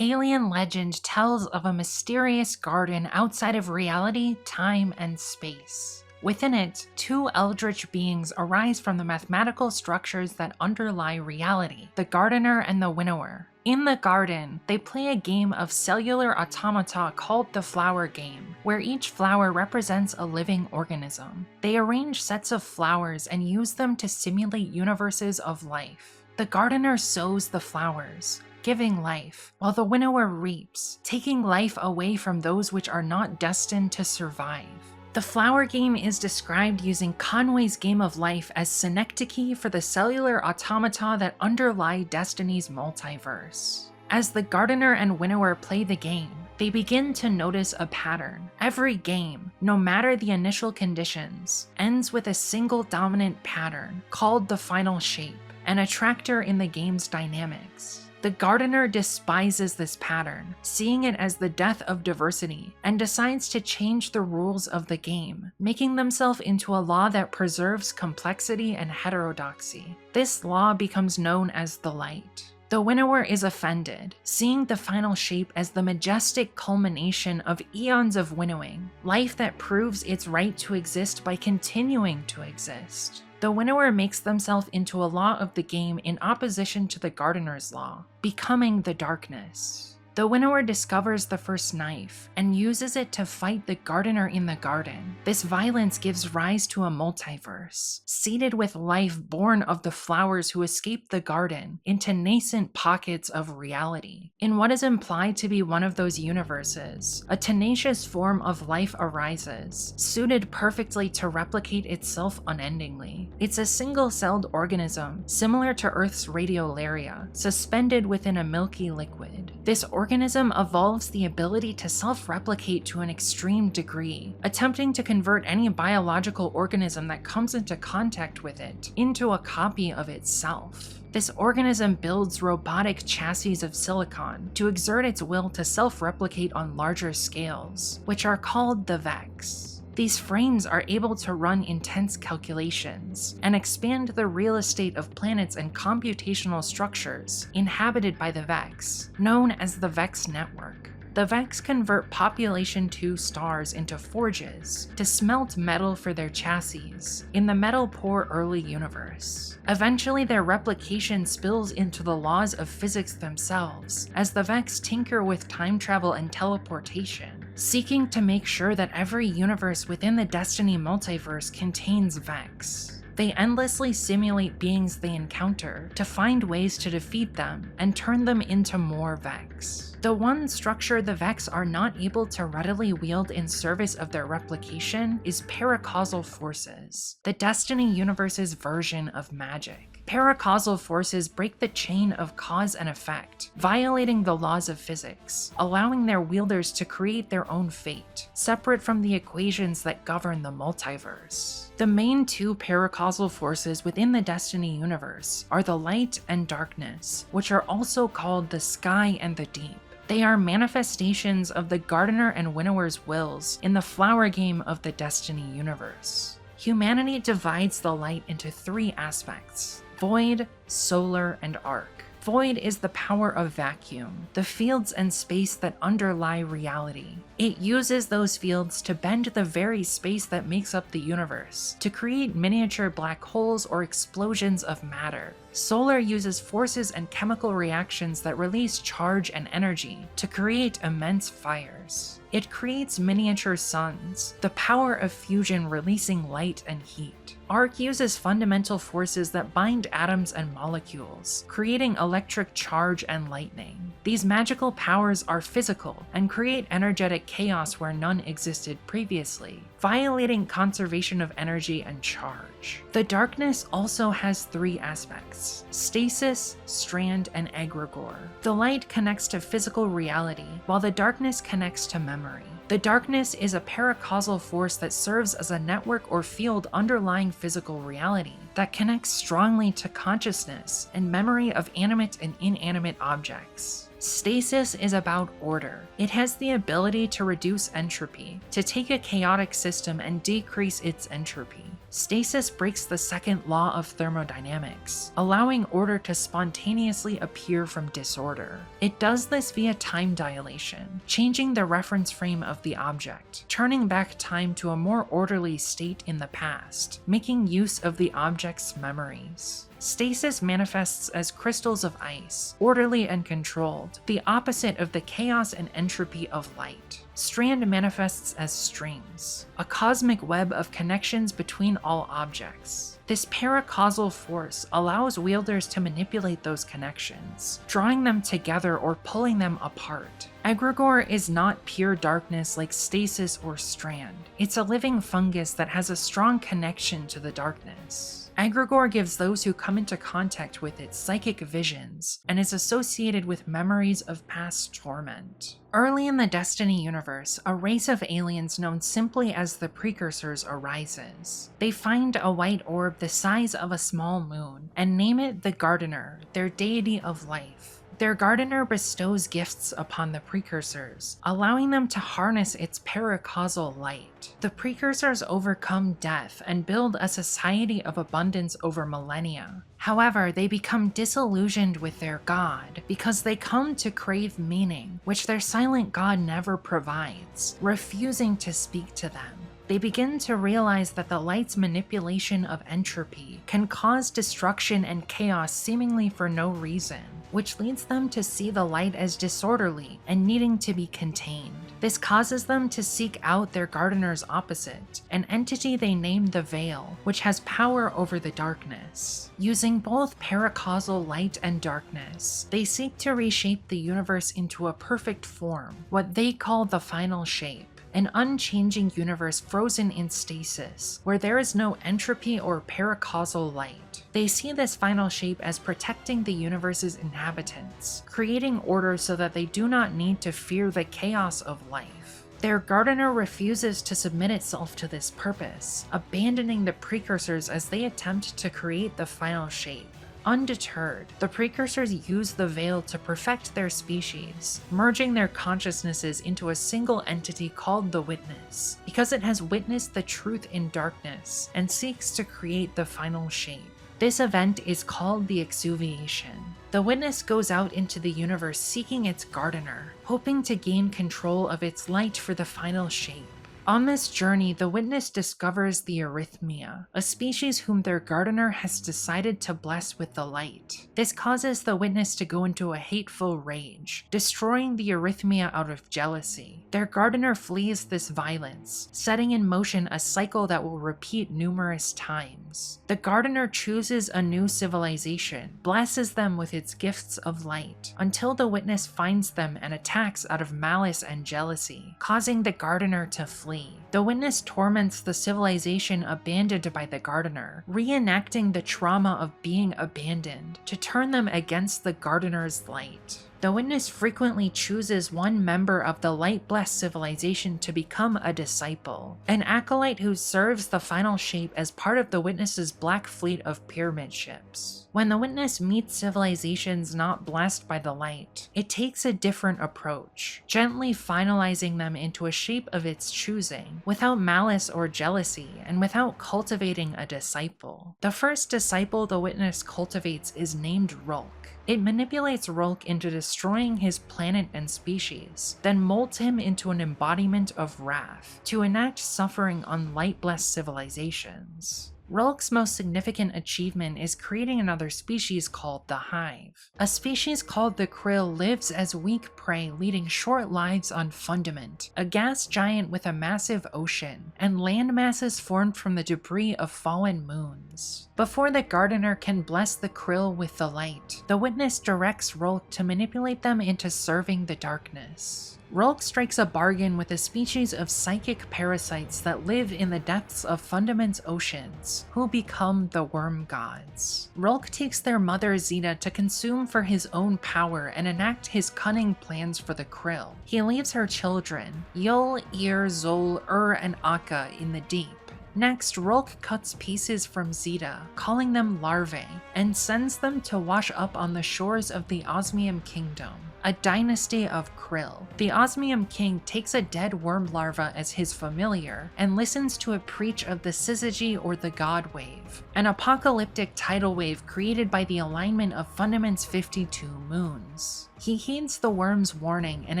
Alien legend tells of a mysterious garden outside of reality, time, and space. Within it, two eldritch beings arise from the mathematical structures that underlie reality, the Gardener and the Winnower. In the garden, they play a game of cellular automata called the Flower Game, where each flower represents a living organism. They arrange sets of flowers and use them to simulate universes of life. The Gardener sows the flowers, giving life, while the Winnower reaps, taking life away from those which are not destined to survive. The Flower Game is described using Conway's Game of Life as synecdoche for the cellular automata that underlie Destiny's multiverse. As the Gardener and Winnower play the game, they begin to notice a pattern. Every game, no matter the initial conditions, ends with a single dominant pattern called the final shape, an attractor in the game's dynamics. The Gardener despises this pattern, seeing it as the death of diversity, and decides to change the rules of the game, making themselves into a law that preserves complexity and heterodoxy. This law becomes known as the Light. The Winnower is offended, seeing the final shape as the majestic culmination of eons of winnowing, life that proves its right to exist by continuing to exist. The Winnower makes themselves into a law of the game in opposition to the Gardener's law, becoming the Darkness. The Winnower discovers the first knife and uses it to fight the Gardener in the garden. This violence gives rise to a multiverse, seeded with life born of the flowers who escaped the garden into nascent pockets of reality. In what is implied to be one of those universes, a tenacious form of life arises, suited perfectly to replicate itself unendingly. It's a single-celled organism, similar to Earth's radiolaria, suspended within a milky liquid. This organism evolves the ability to self-replicate to an extreme degree, attempting to convert any biological organism that comes into contact with it into a copy of itself. This organism builds robotic chassis of silicon to exert its will to self-replicate on larger scales, which are called the Vex. These frames are able to run intense calculations and expand the real estate of planets and computational structures inhabited by the Vex, known as the Vex Network. The Vex convert Population 2 stars into forges to smelt metal for their chassis in the metal-poor early universe. Eventually, their replication spills into the laws of physics themselves, as the Vex tinker with time travel and teleportation, seeking to make sure that every universe within the Destiny multiverse contains Vex. They endlessly simulate beings they encounter to find ways to defeat them and turn them into more Vex. The one structure the Vex are not able to readily wield in service of their replication is Paracausal Forces, the Destiny universe's version of magic. Paracausal forces break the chain of cause and effect, violating the laws of physics, allowing their wielders to create their own fate, separate from the equations that govern the multiverse. The main two paracausal forces within the Destiny universe are the Light and Darkness, which are also called the Sky and the Deep. They are manifestations of the Gardener and Winnower's wills in the Flower Game of the Destiny universe. Humanity divides the light into three aspects: Void, Solar, and Arc. Void is the power of vacuum, the fields and space that underlie reality. It uses those fields to bend the very space that makes up the universe, to create miniature black holes or explosions of matter. Solar uses forces and chemical reactions that release charge and energy to create immense fires. It creates miniature suns, the power of fusion releasing light and heat. Arc uses fundamental forces that bind atoms and molecules, creating electric charge and lightning. These magical powers are physical and create energetic chaos where none existed previously, violating conservation of energy and charge. The Darkness also has three aspects: stasis, strand, and egregore. The light connects to physical reality, while the Darkness connects to memory. The Darkness is a paracausal force that serves as a network or field underlying physical reality that connects strongly to consciousness and memory of animate and inanimate objects. Stasis is about order. It has the ability to reduce entropy, to take a chaotic system and decrease its entropy. Stasis breaks the second law of thermodynamics, allowing order to spontaneously appear from disorder. It does this via time dilation, changing the reference frame of the object, turning back time to a more orderly state in the past, making use of the object's memories. Stasis manifests as crystals of ice, orderly and controlled, the opposite of the chaos and entropy of light. Strand manifests as strings, a cosmic web of connections between all objects. This paracausal force allows wielders to manipulate those connections, drawing them together or pulling them apart. Egregore is not pure darkness like stasis or strand. It's a living fungus that has a strong connection to the darkness. Egregore gives those who come into contact with it psychic visions, and is associated with memories of past torment. Early in the Destiny universe, a race of aliens known simply as the Precursors arises. They find a white orb the size of a small moon, and name it the Gardener, their deity of life. Their Gardener bestows gifts upon the Precursors, allowing them to harness its paracausal light. The Precursors overcome death and build a society of abundance over millennia. However, they become disillusioned with their god because they come to crave meaning, which their silent god never provides, refusing to speak to them. They begin to realize that the light's manipulation of entropy can cause destruction and chaos seemingly for no reason, which leads them to see the light as disorderly and needing to be contained. This causes them to seek out their Gardener's opposite, an entity they name the Veil, which has power over the darkness. Using both paracausal light and darkness, they seek to reshape the universe into a perfect form, what they call the final shape. An unchanging universe frozen in stasis, where there is no entropy or paracausal light. They see this final shape as protecting the universe's inhabitants, creating order so that they do not need to fear the chaos of life. Their Gardener refuses to submit itself to this purpose, abandoning the Precursors as they attempt to create the final shape. Undeterred, the Precursors use the Veil to perfect their species, merging their consciousnesses into a single entity called the Witness, because it has witnessed the truth in darkness and seeks to create the final shape. This event is called the Exuviation. The Witness goes out into the universe seeking its Gardener, hoping to gain control of its light for the final shape. On this journey, the Witness discovers the Arrhythmia, a species whom their Gardener has decided to bless with the light. This causes the Witness to go into a hateful rage, destroying the Arrhythmia out of jealousy. Their Gardener flees this violence, setting in motion a cycle that will repeat numerous times. The Gardener chooses a new civilization, blesses them with its gifts of light, until the Witness finds them and attacks out of malice and jealousy, causing the Gardener to flee. The Witness torments the civilization abandoned by the Gardener, reenacting the trauma of being abandoned to turn them against the Gardener's light. The Witness frequently chooses one member of the light-blessed civilization to become a disciple, an acolyte who serves the final shape as part of the Witness's black fleet of pyramid ships. When the Witness meets civilizations not blessed by the light, it takes a different approach, gently finalizing them into a shape of its choosing, without malice or jealousy, and without cultivating a disciple. The first disciple the Witness cultivates is named Rhulk. It manipulates Rhulk into destroying his planet and species, then molds him into an embodiment of wrath, to enact suffering on light-blessed civilizations. Rhulk's most significant achievement is creating another species called the Hive. A species called the Krill lives as weak prey, leading short lives on Fundament, a gas giant with a massive ocean, and land masses formed from the debris of fallen moons. Before the Gardener can bless the Krill with the light, the Witness directs Rhulk to manipulate them into serving the darkness. Rhulk strikes a bargain with a species of psychic parasites that live in the depths of Fundament's oceans, who become the Worm Gods. Rhulk takes their mother Zeta to consume for his own power and enact his cunning plans for the Krill. He leaves her children, Yul, Ir, Zol, and Akka in the deep, Next, Rhulk cuts pieces from Zeta, calling them larvae, and sends them to wash up on the shores of the Osmium Kingdom, a dynasty of krill. The Osmium King takes a dead worm larva as his familiar and listens to it preach of the syzygy or the God Wave, an apocalyptic tidal wave created by the alignment of Fundament's 52 moons. He heeds the worm's warning and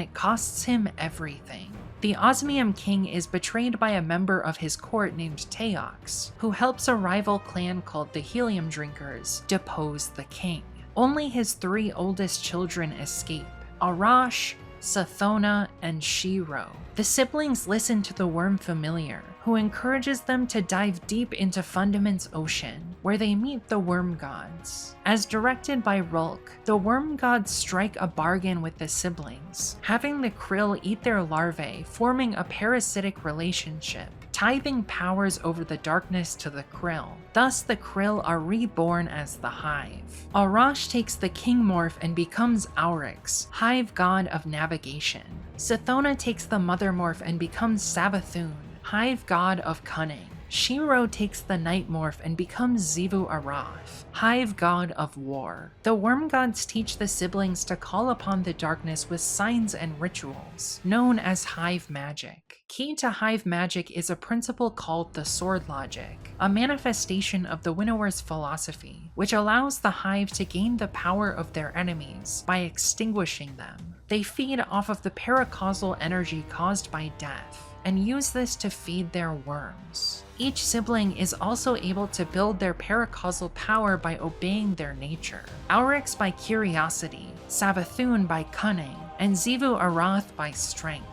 it costs him everything. The Osmium King is betrayed by a member of his court named Teox, who helps a rival clan called the Helium Drinkers depose the king. Only his 3 oldest children escape: Arash, Sathona, and Shiro. The siblings listen to the worm familiar, who encourages them to dive deep into Fundament's ocean, where they meet the worm gods. As directed by Rhulk, the worm gods strike a bargain with the siblings, having the krill eat their larvae, forming a parasitic relationship, tithing powers over the darkness to the krill. Thus, the krill are reborn as the Hive. Arash takes the king morph and becomes Aurix, Hive god of navigation. Sathona takes the mother morph and becomes Savathun, Hive god of cunning. Shiro takes the night morph and becomes Xivu Arath, Hive god of war. The worm gods teach the siblings to call upon the darkness with signs and rituals, known as Hive magic. Key to Hive magic is a principle called the Sword Logic, a manifestation of the Winnower's philosophy, which allows the Hive to gain the power of their enemies by extinguishing them. They feed off of the paracausal energy caused by death, and use this to feed their worms. Each sibling is also able to build their paracausal power by obeying their nature. Aurix by curiosity, Savathun by cunning, and Xivu Arath by strength.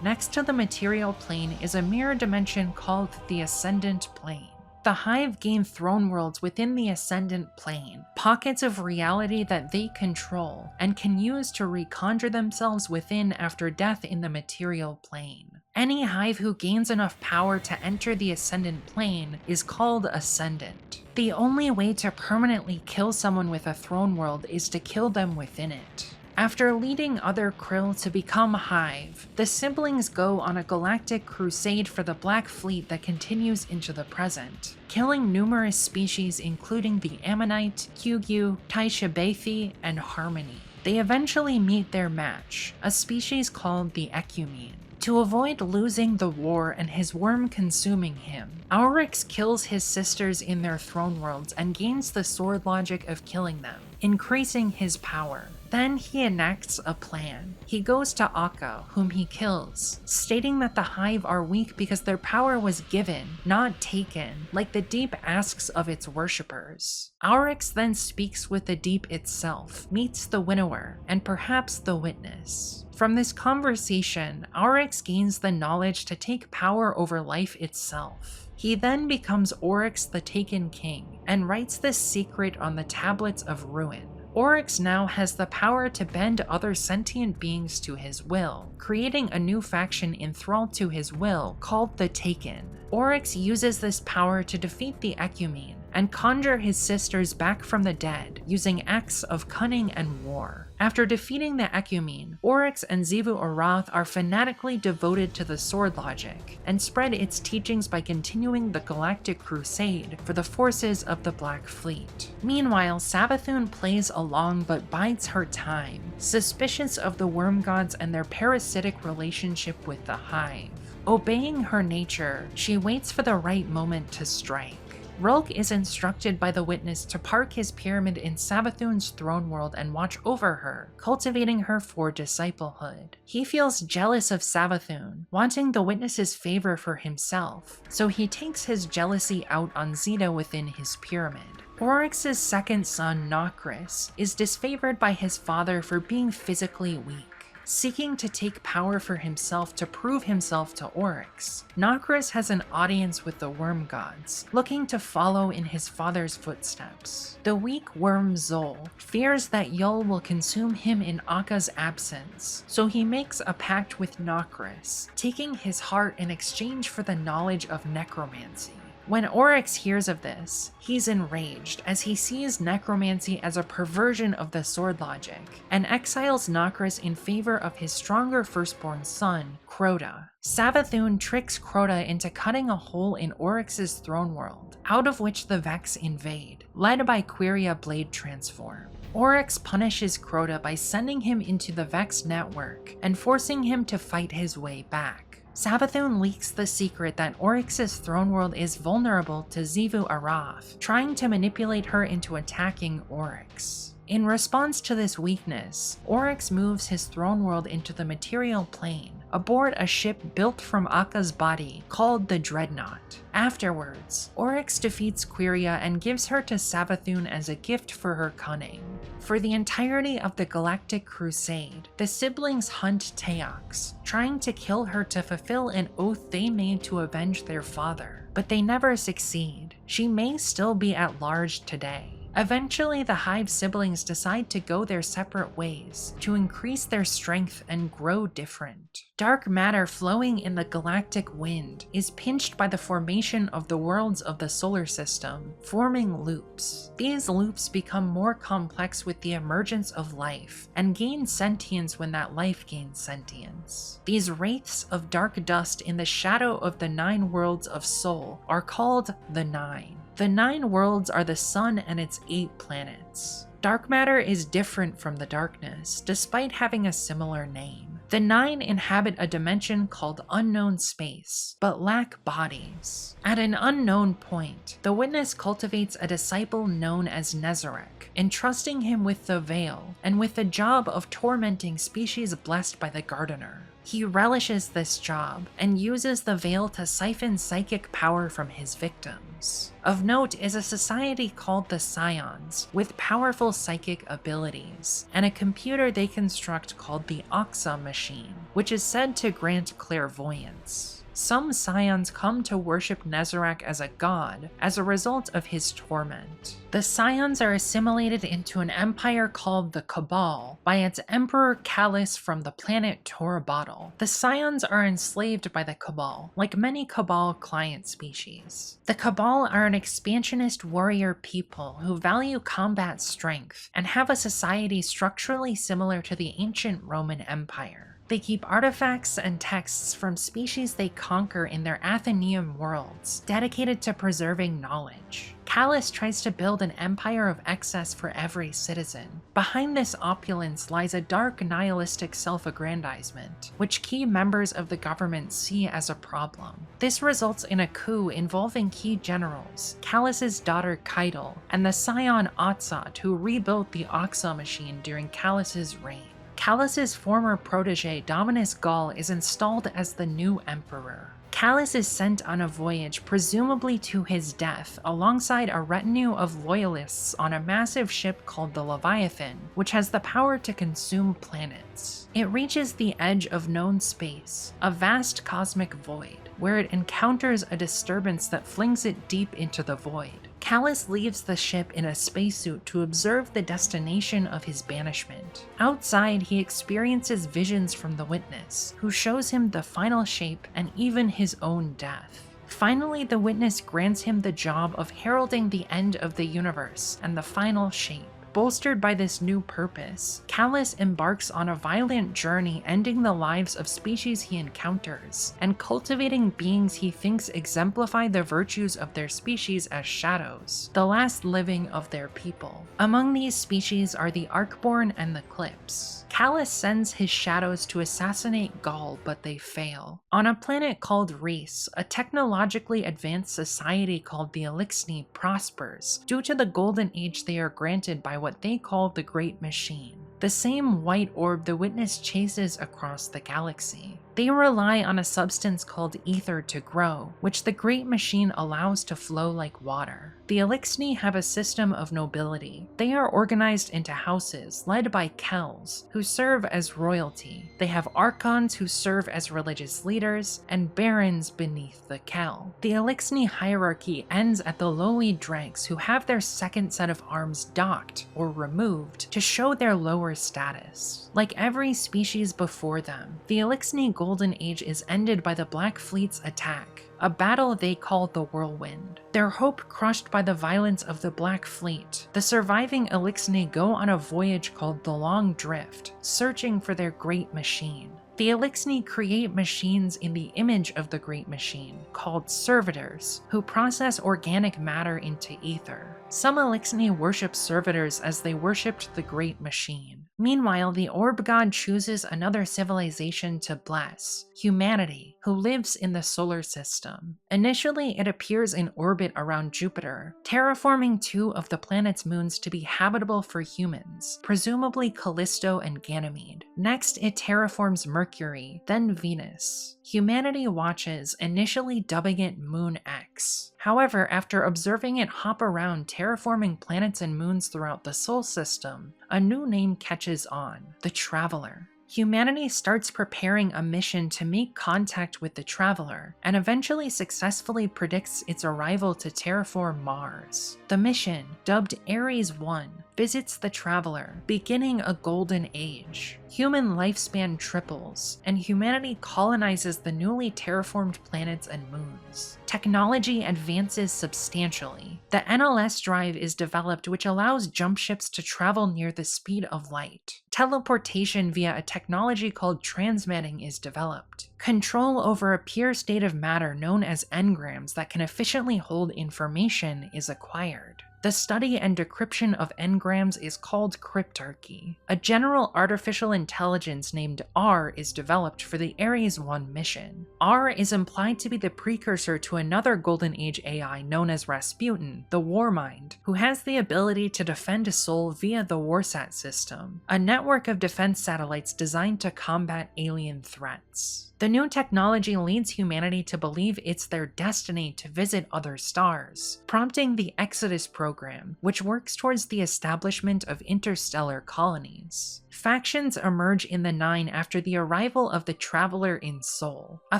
Next to the material plane is a mirror dimension called the Ascendant Plane. The Hive gain throne worlds within the Ascendant Plane, pockets of reality that they control, and can use to reconjure themselves within after death in the material plane. Any Hive who gains enough power to enter the Ascendant Plane is called Ascendant. The only way to permanently kill someone with a throne world is to kill them within it. After leading other krill to become Hive, the siblings go on a galactic crusade for the Black Fleet that continues into the present, killing numerous species including the Ammonite, Kyugyu, Taishabethi, and Harmony. They eventually meet their match, a species called the Ecumene. To avoid losing the war and his worm consuming him, Aurix kills his sisters in their throne worlds and gains the sword logic of killing them, increasing his power. Then he enacts a plan. He goes to Akka, whom he kills, stating that the Hive are weak because their power was given, not taken, like the Deep asks of its worshippers. Aurix then speaks with the Deep itself, meets the Winnower, and perhaps the Witness. From this conversation, Aurix gains the knowledge to take power over life itself. He then becomes Oryx the Taken King, and writes this secret on the Tablets of Ruin. Oryx now has the power to bend other sentient beings to his will, creating a new faction enthralled to his will called the Taken. Oryx uses this power to defeat the Ecumene and conjure his sisters back from the dead using acts of cunning and war. After defeating the Ecumene, Oryx and Xivu Arath are fanatically devoted to the sword logic, and spread its teachings by continuing the galactic crusade for the forces of the Black Fleet. Meanwhile, Savathun plays along but bides her time, suspicious of the worm gods and their parasitic relationship with the Hive. Obeying her nature, she waits for the right moment to strike. Rhulk is instructed by the Witness to park his pyramid in Savathun's throne world and watch over her, cultivating her for disciplehood. He feels jealous of Savathun, wanting the Witness's favor for himself, so he takes his jealousy out on Zeta within his pyramid. Oryx's second son, Nokris, is disfavored by his father for being physically weak, seeking to take power for himself to prove himself to Oryx. Nokris has an audience with the worm gods, looking to follow in his father's footsteps. The weak worm Zol fears that Yul will consume him in Akka's absence, so he makes a pact with Nokris, taking his heart in exchange for the knowledge of necromancy. When Oryx hears of this, he's enraged as he sees necromancy as a perversion of the sword logic, and exiles Nokris in favor of his stronger firstborn son, Crota. Savathun tricks Crota into cutting a hole in Oryx's throne world, out of which the Vex invade, led by Quiria Blade Transform. Oryx punishes Crota by sending him into the Vex network and forcing him to fight his way back. Savathun leaks the secret that Oryx's throne world is vulnerable to Xivu Arath, trying to manipulate her into attacking Oryx. In response to this weakness, Oryx moves his throne world into the material plane, aboard a ship built from Akka's body called the Dreadnought. Afterwards, Oryx defeats Quiria and gives her to Savathun as a gift for her cunning. For the entirety of the Galactic Crusade, the siblings hunt Teox, trying to kill her to fulfill an oath they made to avenge their father, but they never succeed. She may still be at large today. Eventually, the Hive siblings decide to go their separate ways to increase their strength and grow different. Dark matter flowing in the galactic wind is pinched by the formation of the worlds of the solar system, forming loops. These loops become more complex with the emergence of life, and gain sentience when that life gains sentience. These wraiths of dark dust in the shadow of the 9 worlds of Sol are called the Nine. The 9 worlds are the sun and its 8 planets. Dark matter is different from the darkness, despite having a similar name. The 9 inhabit a dimension called unknown space, but lack bodies. At an unknown point, the Witness cultivates a disciple known as Nezarec, entrusting him with the Veil, and with the job of tormenting species blessed by the Gardener. He relishes this job, and uses the Veil to siphon psychic power from his victims. Of note is a society called the Scions, with powerful psychic abilities, and a computer they construct called the Oxa machine, which is said to grant clairvoyance. Some Scions come to worship Nezarec as a god as a result of his torment. The Scions are assimilated into an empire called the Cabal by its Emperor Callus from the planet Torabottle. The Scions are enslaved by the Cabal, like many Cabal client species. The Cabal are an expansionist warrior people who value combat strength and have a society structurally similar to the ancient Roman Empire. They keep artifacts and texts from species they conquer in their Athenaeum worlds, dedicated to preserving knowledge. Callus tries to build an empire of excess for every citizen. Behind this opulence lies a dark nihilistic self-aggrandizement, which key members of the government see as a problem. This results in a coup involving key generals, Callus's daughter Keitel, and the scion Otsat, who rebuilt the Oxa machine during Callus's reign. Callus's former protege Dominus Gall is installed as the new emperor. Callus is sent on a voyage presumably to his death alongside a retinue of loyalists on a massive ship called the Leviathan, which has the power to consume planets. It reaches the edge of known space, a vast cosmic void, where it encounters a disturbance that flings it deep into the void. Callus leaves the ship in a spacesuit to observe the destination of his banishment. Outside, he experiences visions from the Witness, who shows him the final shape and even his own death. Finally, the Witness grants him the job of heralding the end of the universe and the final shape. Bolstered by this new purpose, Callus embarks on a violent journey ending the lives of species he encounters, and cultivating beings he thinks exemplify the virtues of their species as shadows, the last living of their people. Among these species are the Arcborn and the Clips. Callus sends his shadows to assassinate Gall, but they fail. On a planet called Reese, a technologically advanced society called the Eliksni prospers due to the golden age they are granted by what they call the Great Machine, the same white orb the Witness chases across the galaxy. They rely on a substance called ether to grow, which the Great Machine allows to flow like water. The Eliksni have a system of nobility. They are organized into houses led by Kells, who serve as royalty. They have Archons who serve as religious leaders, and barons beneath the Kell. The Eliksni hierarchy ends at the lowly dregs, who have their second set of arms docked or removed to show their lower status. Like every species before them, the Eliksni Golden Age is ended by the Black Fleet's attack, a battle they call the Whirlwind. Their hope crushed by the violence of the Black Fleet, the surviving Eliksni go on a voyage called the Long Drift, searching for their great machine. The Eliksni create machines in the image of the Great Machine, called servitors, who process organic matter into ether. Some Eliksni worship servitors as they worshipped the Great Machine. Meanwhile, the Orb God chooses another civilization to bless, humanity, who lives in the solar system. Initially, it appears in orbit around Jupiter, terraforming 2 of the planet's moons to be habitable for humans, presumably Callisto and Ganymede. Next, it terraforms Mercury, then Venus. Humanity watches, initially dubbing it Moon X. However, after observing it hop around terraforming planets and moons throughout the Sol system, a new name catches on: the Traveler. Humanity starts preparing a mission to make contact with the Traveler, and eventually successfully predicts its arrival to terraform Mars. The mission, dubbed Ares 1, visits the Traveler, beginning a golden age. Human lifespan triples, and humanity colonizes the newly terraformed planets and moons. Technology advances substantially. The NLS drive is developed, which allows jump ships to travel near the speed of light. Teleportation via a technology called transmatting is developed. Control over a pure state of matter known as engrams that can efficiently hold information is acquired. The study and decryption of engrams is called cryptarchy. A general artificial intelligence named R is developed for the Ares 1 mission. R is implied to be the precursor to another Golden Age AI known as Rasputin, the Warmind, who has the ability to defend Sol via the Warsat system, a network of defense satellites designed to combat alien threats. The new technology leads humanity to believe it's their destiny to visit other stars, prompting the Exodus program, which works towards the establishment of interstellar colonies. Factions emerge in the Nine after the arrival of the Traveler in Sol. A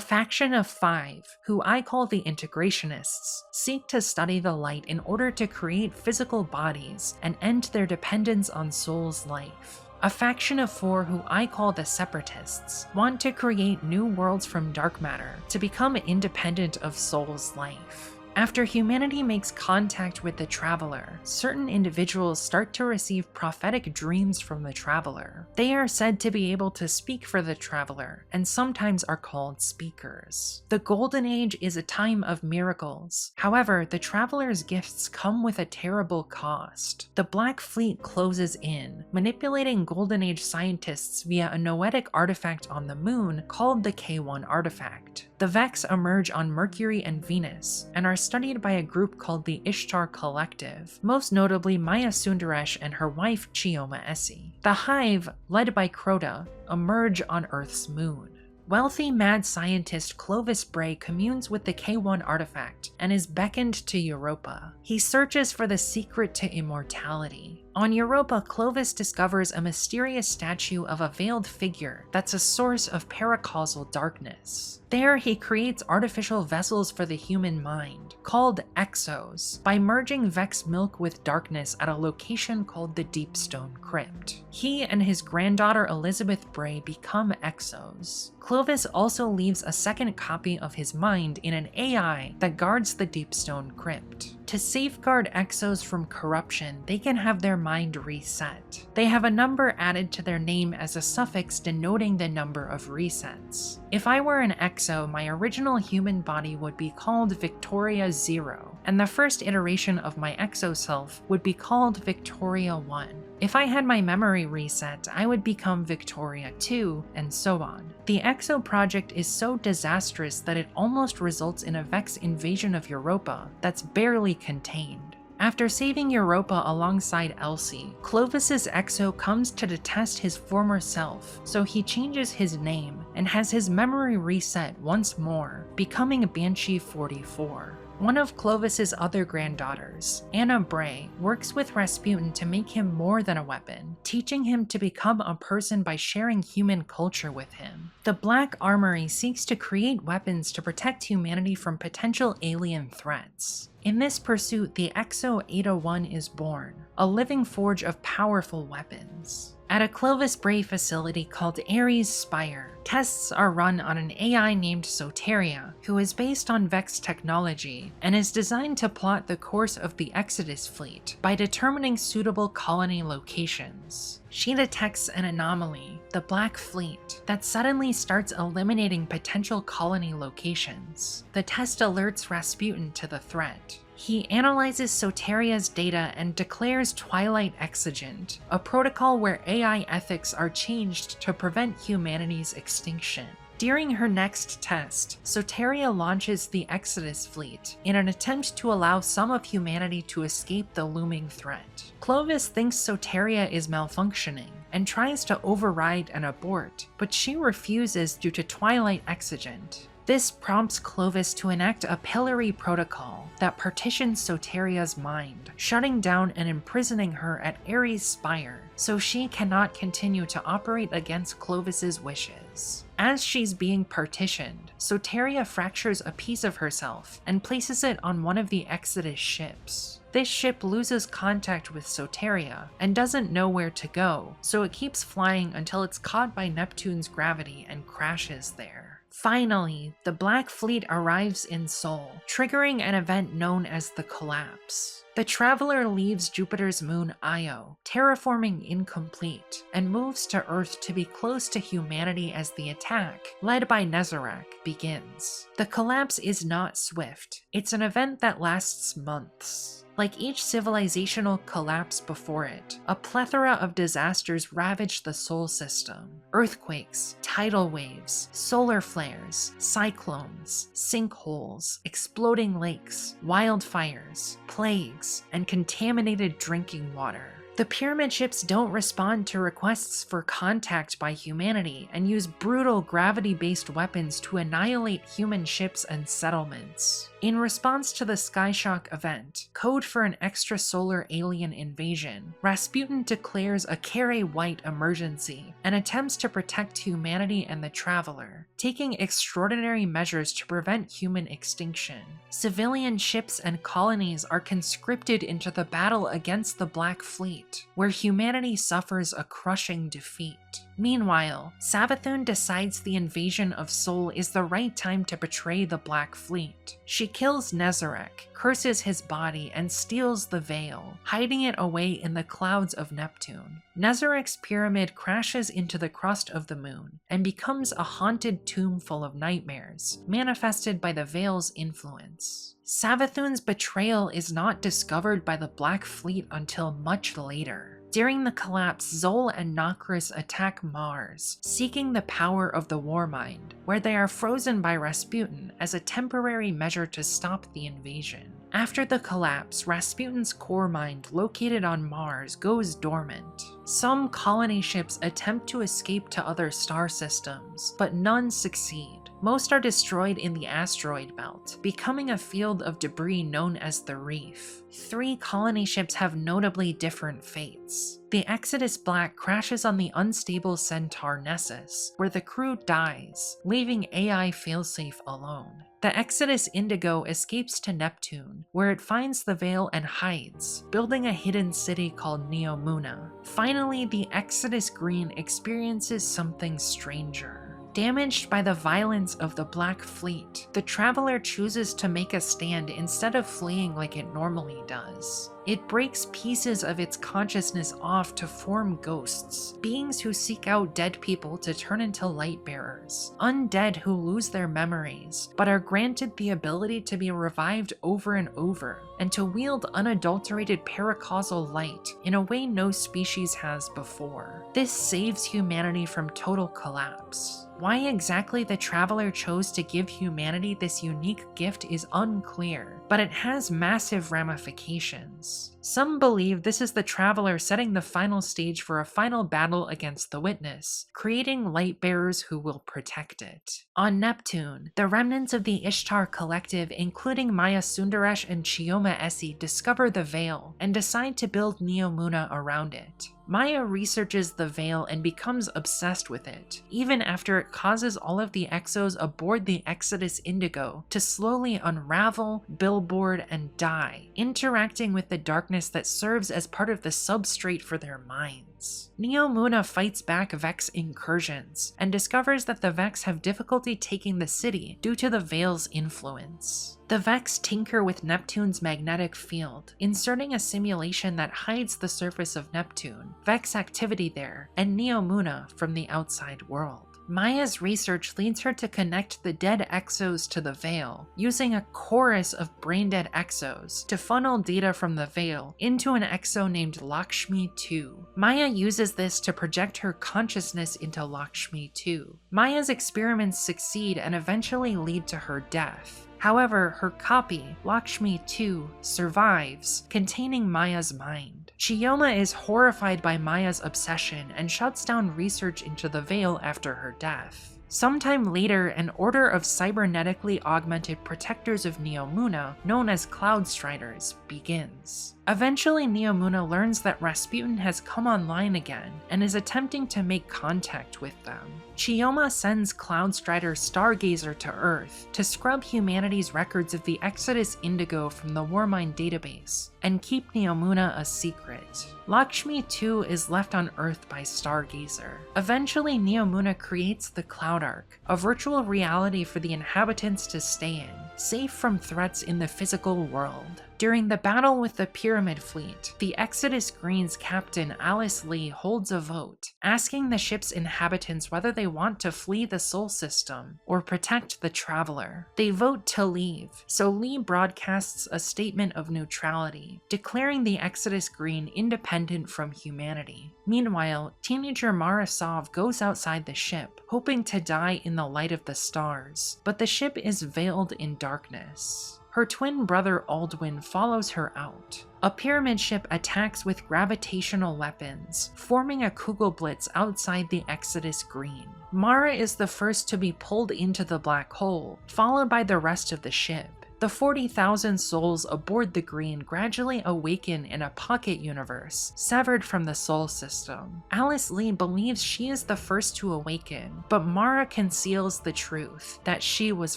faction of 5, who I call the Integrationists, seek to study the light in order to create physical bodies and end their dependence on Sol's life. A faction of 4, who I call the Separatists, want to create new worlds from dark matter to become independent of Sol's life. After humanity makes contact with the Traveler, certain individuals start to receive prophetic dreams from the Traveler. They are said to be able to speak for the Traveler, and sometimes are called speakers. The Golden Age is a time of miracles. However, the Traveler's gifts come with a terrible cost. The Black Fleet closes in, manipulating Golden Age scientists via a noetic artifact on the moon called the K1 artifact. The Vex emerge on Mercury and Venus, and are studied by a group called the Ishtar Collective, most notably Maya Sundaresh and her wife Chioma Essie. The Hive, led by Crota, emerge on Earth's moon. Wealthy mad scientist Clovis Bray communes with the K1 artifact and is beckoned to Europa. He searches for the secret to immortality. On Europa, Clovis discovers a mysterious statue of a veiled figure that's a source of paracausal darkness. There, he creates artificial vessels for the human mind, called Exos, by merging Vex milk with darkness at a location called the Deepstone Crypt. He and his granddaughter Elizabeth Bray become Exos. Clovis also leaves a second copy of his mind in an AI that guards the Deepstone Crypt. To safeguard Exos from corruption, they can have their mind reset. They have a number added to their name as a suffix denoting the number of resets. If I were an Exo, my original human body would be called Victoria 0, and the first iteration of my Exo self would be called Victoria 1. If I had my memory reset, I would become Victoria 2, and so on. The Exo project is so disastrous that it almost results in a Vex invasion of Europa that's barely contained. After saving Europa alongside Elsie, Clovis's Exo comes to detest his former self, so he changes his name and has his memory reset once more, becoming Banshee 44. One of Clovis's other granddaughters, Anna Bray, works with Rasputin to make him more than a weapon, teaching him to become a person by sharing human culture with him. The Black Armory seeks to create weapons to protect humanity from potential alien threats. In this pursuit, the Exo 801 is born. a living forge of powerful weapons. At a Clovis Bray facility called Ares Spire, tests are run on an AI named Soteria, who is based on Vex technology and is designed to plot the course of the Exodus fleet by determining suitable colony locations. She detects an anomaly, the Black Fleet, that suddenly starts eliminating potential colony locations. The test alerts Rasputin to the threat. He analyzes Soteria's data and declares Twilight Exigent, a protocol where AI ethics are changed to prevent humanity's extinction. During her next test, Soteria launches the Exodus fleet in an attempt to allow some of humanity to escape the looming threat. Clovis thinks Soteria is malfunctioning and tries to override and abort, but she refuses due to Twilight Exigent. This prompts Clovis to enact a pillory protocol that partitions Soteria's mind, shutting down and imprisoning her at Ares Spire so she cannot continue to operate against Clovis's wishes. As she's being partitioned, Soteria fractures a piece of herself and places it on one of the Exodus ships. This ship loses contact with Soteria and doesn't know where to go, so it keeps flying until it's caught by Neptune's gravity and crashes there. Finally, the Black Fleet arrives in Sol, triggering an event known as the Collapse. The Traveler leaves Jupiter's moon Io, terraforming incomplete, and moves to Earth to be close to humanity as the attack, led by Nezarec, begins. The Collapse is not swift. It's an event that lasts months. Like each civilizational collapse before it, a plethora of disasters ravage the Sol system. Earthquakes, tidal waves, solar flares, cyclones, sinkholes, exploding lakes, wildfires, plagues, and contaminated drinking water. The pyramid ships don't respond to requests for contact by humanity and use brutal gravity-based weapons to annihilate human ships and settlements. In response to the Skyshock event, code for an extrasolar alien invasion, Rasputin declares a Carré White emergency and attempts to protect humanity and the Traveler, taking extraordinary measures to prevent human extinction. Civilian ships and colonies are conscripted into the battle against the Black Fleet, where humanity suffers a crushing defeat. Meanwhile, Savathun decides the invasion of Sol is the right time to betray the Black Fleet. She kills Nezarec, curses his body, and steals the veil, hiding it away in the clouds of Neptune. Nezarec's pyramid crashes into the crust of the moon and becomes a haunted tomb full of nightmares, manifested by the veil's influence. Savathun's betrayal is not discovered by the Black Fleet until much later. During the collapse, Zol and Nokris attack Mars, seeking the power of the Warmind, where they are frozen by Rasputin as a temporary measure to stop the invasion. After the collapse, Rasputin's core mind located on Mars goes dormant. Some colony ships attempt to escape to other star systems, but none succeed. Most are destroyed in the asteroid belt, becoming a field of debris known as the Reef. 3 colony ships have notably different fates. The Exodus Black crashes on the unstable centaur Nessus, where the crew dies, leaving AI failsafe alone. The Exodus Indigo escapes to Neptune, where it finds the veil and hides, building a hidden city called Neomuna. Finally, the Exodus Green experiences something stranger. Damaged by the violence of the Black Fleet, the Traveler chooses to make a stand instead of fleeing like it normally does. It breaks pieces of its consciousness off to form ghosts, beings who seek out dead people to turn into light bearers, undead who lose their memories, but are granted the ability to be revived over and over, and to wield unadulterated paracausal light in a way no species has before. This saves humanity from total collapse. Why exactly the Traveler chose to give humanity this unique gift is unclear, but it has massive ramifications. Some believe this is the Traveler setting the final stage for a final battle against the Witness, creating light bearers who will protect it. On Neptune, the remnants of the Ishtar Collective, including Maya Sundaresh and Chioma Essie, discover the Veil and decide to build Neomuna around it. Maya researches the Veil and becomes obsessed with it, even after it causes all of the Exos aboard the Exodus Indigo to slowly unravel, billboard, and die, interacting with the darkness that serves as part of the substrate for their minds. Neomuna fights back Vex incursions, and discovers that the Vex have difficulty taking the city due to the Veil's influence. The Vex tinker with Neptune's magnetic field, inserting a simulation that hides the surface of Neptune, Vex activity there, and Neomuna from the outside world. Maya's research leads her to connect the dead Exos to the Veil, using a chorus of brain-dead Exos to funnel data from the Veil into an Exo named Lakshmi 2. Maya uses this to project her consciousness into Lakshmi 2. Maya's experiments succeed and eventually lead to her death. However, her copy, Lakshmi 2, survives, containing Maya's mind. Chioma is horrified by Maya's obsession and shuts down research into the Veil after her death. Sometime later, an order of cybernetically augmented protectors of Neomuna, known as Cloud Striders, begins. Eventually, Neomuna learns that Rasputin has come online again and is attempting to make contact with them. Chioma sends Cloud Strider Stargazer to Earth to scrub humanity's records of the Exodus Indigo from the Warmind database and keep Neomuna a secret. Lakshmi 2 is left on Earth by Stargazer. Eventually, Neomuna creates the Cloud Ark, a virtual reality for the inhabitants to stay in, safe from threats in the physical world. During the battle with the Pyramid Fleet, the Exodus Green's captain Alice Lee holds a vote, asking the ship's inhabitants whether they want to flee the Sol System or protect the Traveler. They vote to leave, so Lee broadcasts a statement of neutrality, declaring the Exodus Green independent from humanity. Meanwhile, teenager Marasov goes outside the ship, hoping to die in the light of the stars, but the ship is veiled in darkness. Her twin brother Aldwin follows her out. A pyramid ship attacks with gravitational weapons, forming a Kugelblitz outside the Exodus Green. Mara is the first to be pulled into the black hole, followed by the rest of the ship. The 40,000 souls aboard the Green gradually awaken in a pocket universe, severed from the Sol System. Alice Lee believes she is the first to awaken, but Mara conceals the truth, that she was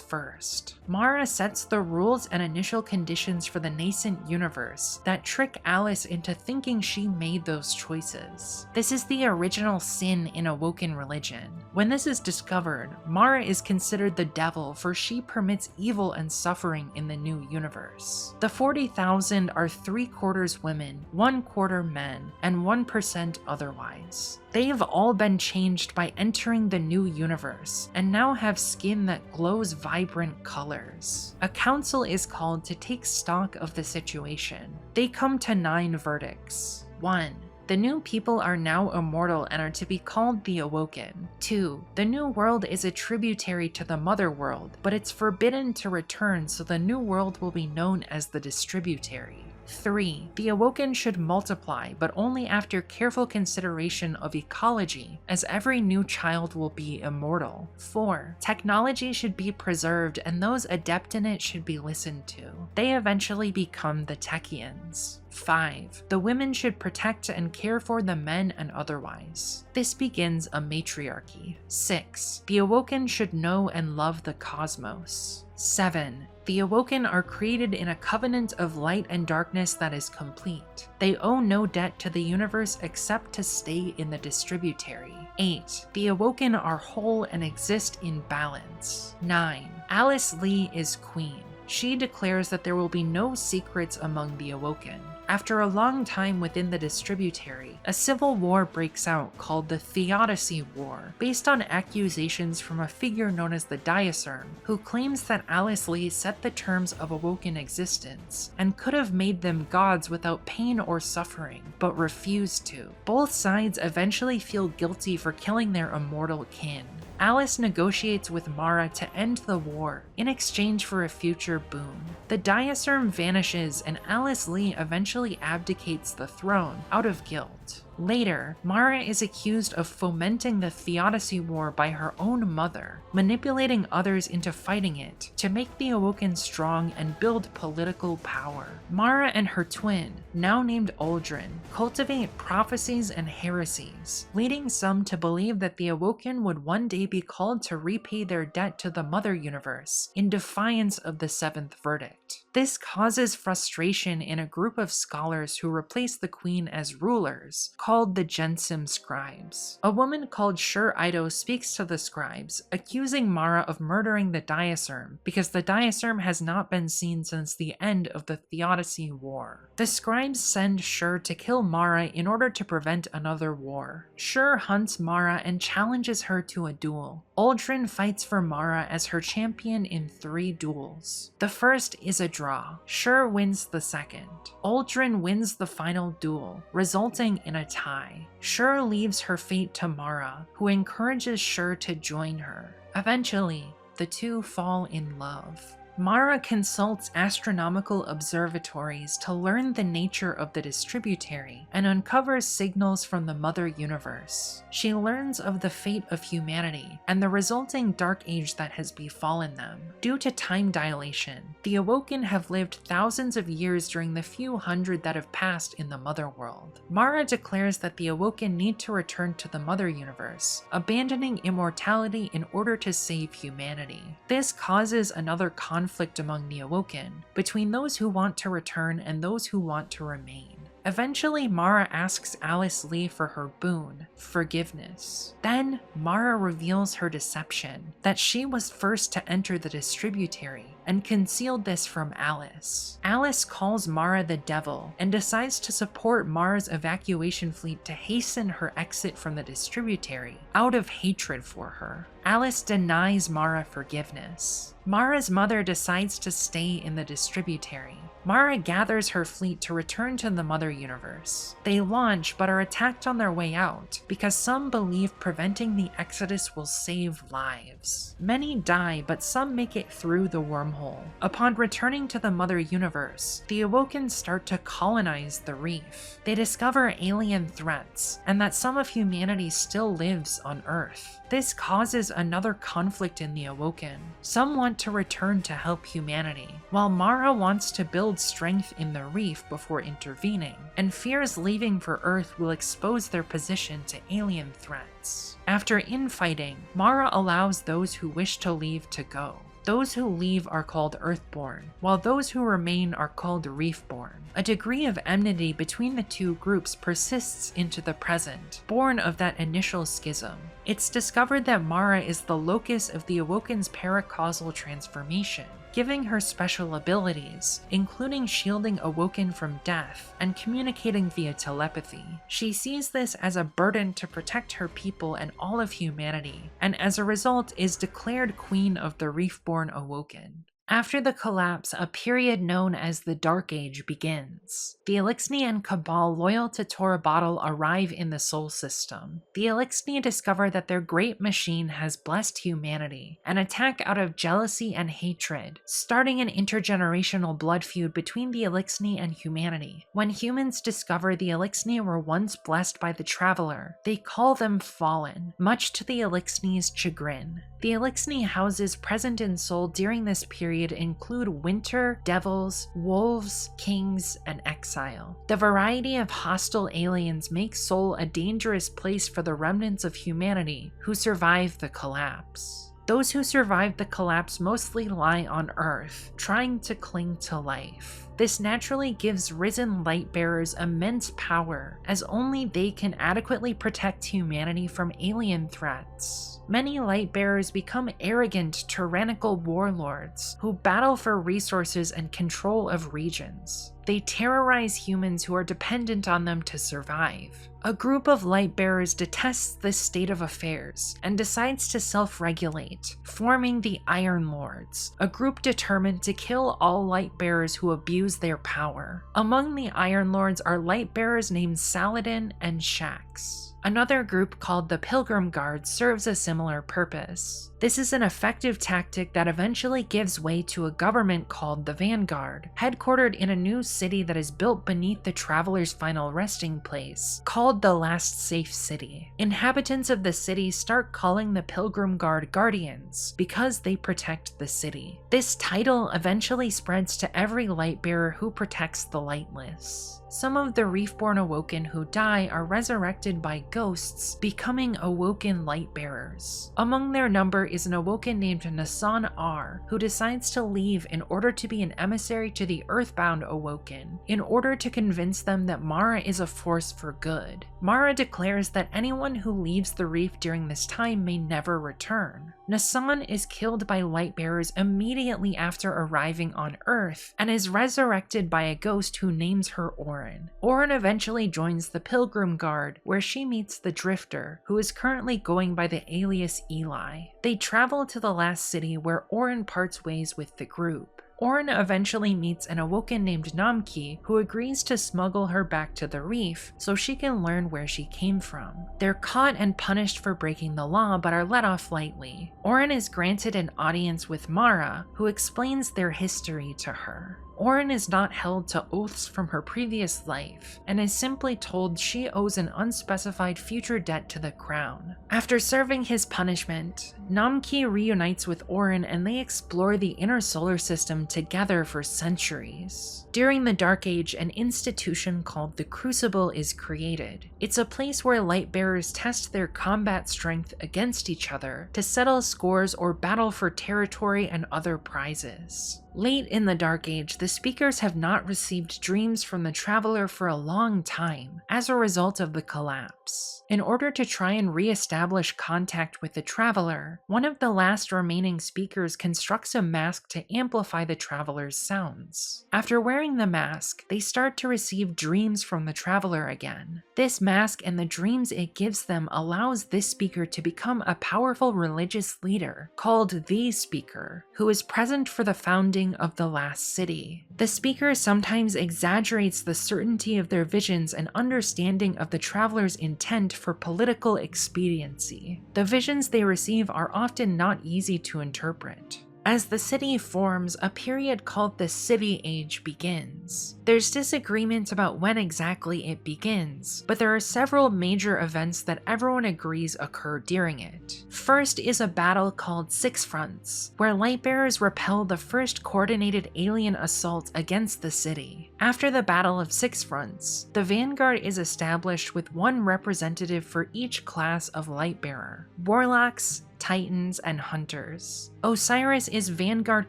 first. Mara sets the rules and initial conditions for the nascent universe that trick Alice into thinking she made those choices. This is the original sin in Awoken religion. When this is discovered, Mara is considered the devil, for she permits evil and suffering in the new universe. The 40,000 are 3/4 women, 1/4 men, and 1% otherwise. They've all been changed by entering the new universe, and now have skin that glows vibrant colors. A council is called to take stock of the situation. They come to 9 verdicts. 1. The new people are now immortal and are to be called the Awoken. 2. The new world is a tributary to the mother world, but it's forbidden to return, so the new world will be known as the distributary. 3. The Awoken should multiply, but only after careful consideration of ecology, as every new child will be immortal. 4. Technology should be preserved, and those adept in it should be listened to. They eventually become the Techians. 5. The women should protect and care for the men and otherwise. This begins a matriarchy. 6. The Awoken should know and love the cosmos. 7. The Awoken are created in a covenant of light and darkness that is complete. They owe no debt to the universe except to stay in the distributary. 8. The Awoken are whole and exist in balance. 9. Alice Lee is queen. She declares that there will be no secrets among the Awoken. After a long time within the distributary, a civil war breaks out called the Theodicy War, based on accusations from a figure known as the Diacerm, who claims that Alice Lee set the terms of Awoken existence, and could have made them gods without pain or suffering, but refused to. Both sides eventually feel guilty for killing their immortal kin. Alice negotiates with Mara to end the war in exchange for a future boon. The Diacerm vanishes and Alice Lee eventually abdicates the throne out of guilt. Later, Mara is accused of fomenting the Theodicy War by her own mother, manipulating others into fighting it to make the Awoken strong and build political power. Mara and her twin, now named Uldren, cultivate prophecies and heresies, leading some to believe that the Awoken would one day be called to repay their debt to the Mother Universe in defiance of the Seventh Verdict. This causes frustration in a group of scholars who replace the Queen as rulers, called the Jensim Scribes. A woman called Shur Ido speaks to the scribes, accusing Mara of murdering the Diacerm because the Diacerm has not been seen since the end of the Theodicy War. The scribes send Shur to kill Mara in order to prevent another war. Shur hunts Mara and challenges her to a duel. Uldren fights for Mara as her champion in 3 duels. The first is a draw. Shur wins the second. Uldren wins the final duel, resulting in a tie. Shur leaves her fate to Mara, who encourages Shur to join her. Eventually, the two fall in love. Mara consults astronomical observatories to learn the nature of the distributary and uncovers signals from the Mother Universe. She learns of the fate of humanity and the resulting dark age that has befallen them. Due to time dilation, the Awoken have lived thousands of years during the few hundred that have passed in the Mother World. Mara declares that the Awoken need to return to the Mother Universe, abandoning immortality in order to save humanity. This causes another conflict among the Awoken, between those who want to return and those who want to remain. Eventually, Mara asks Alice Lee for her boon, forgiveness. Then, Mara reveals her deception, that she was first to enter the distributary, and concealed this from Alice. Alice calls Mara the devil, and decides to support Mara's evacuation fleet to hasten her exit from the distributary, out of hatred for her. Alice denies Mara forgiveness. Mara's mother decides to stay in the distributary. Mara gathers her fleet to return to the Mother Universe. They launch but are attacked on their way out because some believe preventing the Exodus will save lives. Many die, but some make it through the wormhole. Upon returning to the Mother Universe, the Awoken start to colonize the reef. They discover alien threats and that some of humanity still lives on Earth. This causes another conflict in the Awoken. Some want to return to help humanity, while Mara wants to build strength in the reef before intervening, and fears leaving for Earth will expose their position to alien threats. After infighting, Mara allows those who wish to leave to go. Those who leave are called Earthborn, while those who remain are called Reefborn. A degree of enmity between the two groups persists into the present, born of that initial schism. It's discovered that Mara is the locus of the Awoken's paracausal transformation, giving her special abilities, including shielding Awoken from death and communicating via telepathy. She sees this as a burden to protect her people and all of humanity, and as a result is declared Queen of the Reefborn Awoken. After the collapse, a period known as the Dark Age begins. The Eliksni and Cabal loyal to Torobatl arrive in the Sol System. The Eliksni discover that their great machine has blessed humanity and attack out of jealousy and hatred, starting an intergenerational blood feud between the Eliksni and humanity. When humans discover the Eliksni were once blessed by the Traveler, they call them Fallen, much to the Eliksni's chagrin. The Eliksni houses present in Sol during this period include winter, devils, wolves, kings, and exile. The variety of hostile aliens makes Sol a dangerous place for the remnants of humanity who survive the collapse. Those who survived the collapse mostly lie on Earth, trying to cling to life. This naturally gives risen Lightbearers immense power, as only they can adequately protect humanity from alien threats. Many Lightbearers become arrogant, tyrannical warlords who battle for resources and control of regions. They terrorize humans who are dependent on them to survive. A group of Lightbearers detests this state of affairs and decides to self-regulate, forming the Iron Lords, a group determined to kill all Lightbearers who abuse their power. Among the Iron Lords are Lightbearers named Saladin and Shax. Another group called the Pilgrim Guard serves a similar purpose. This is an effective tactic that eventually gives way to a government called the Vanguard, headquartered in a new city that is built beneath the Traveler's final resting place, called the Last Safe City. Inhabitants of the city start calling the Pilgrim Guard Guardians because they protect the city. This title eventually spreads to every Lightbearer who protects the lightless. Some of the Reefborn Awoken who die are resurrected by ghosts, becoming Awoken Lightbearers. Among their number is an Awoken named Nasan R, who decides to leave in order to be an emissary to the Earthbound Awoken, in order to convince them that Mara is a force for good. Mara declares that anyone who leaves the reef during this time may never return. Nasan is killed by Lightbearers immediately after arriving on Earth, and is resurrected by a ghost who names her Orin. Orin eventually joins the Pilgrim Guard, where she meets the Drifter, who is currently going by the alias Eli. They travel to the last city where Orin parts ways with the group. Orin eventually meets an Awoken named Namki, who agrees to smuggle her back to the reef so she can learn where she came from. They're caught and punished for breaking the law, but are let off lightly. Orin is granted an audience with Mara, who explains their history to her. Orin is not held to oaths from her previous life, and is simply told she owes an unspecified future debt to the crown. After serving his punishment, Namki reunites with Orin and they explore the inner solar system together for centuries. During the Dark Age, an institution called the Crucible is created. It's a place where Lightbearers test their combat strength against each other to settle scores or battle for territory and other prizes. Late in the Dark Age, the Speakers have not received dreams from the Traveler for a long time, as a result of the collapse. In order to try and re-establish contact with the Traveler, one of the last remaining Speakers constructs a mask to amplify the Traveler's sounds. After wearing the mask, they start to receive dreams from the Traveler again. This mask and the dreams it gives them allows this Speaker to become a powerful religious leader, called the Speaker, who is present for the founding of the last city. The Speaker sometimes exaggerates the certainty of their visions and understanding of the Traveler's intent for political expediency. The visions they receive are often not easy to interpret. As the city forms, a period called the City Age begins. There's disagreement about when exactly it begins, but there are several major events that everyone agrees occur during it. First is a battle called Six Fronts, where Lightbearers repel the first coordinated alien assault against the city. After the Battle of Six Fronts, the Vanguard is established with one representative for each class of Lightbearer: Warlocks, Titans, and Hunters. Osiris is Vanguard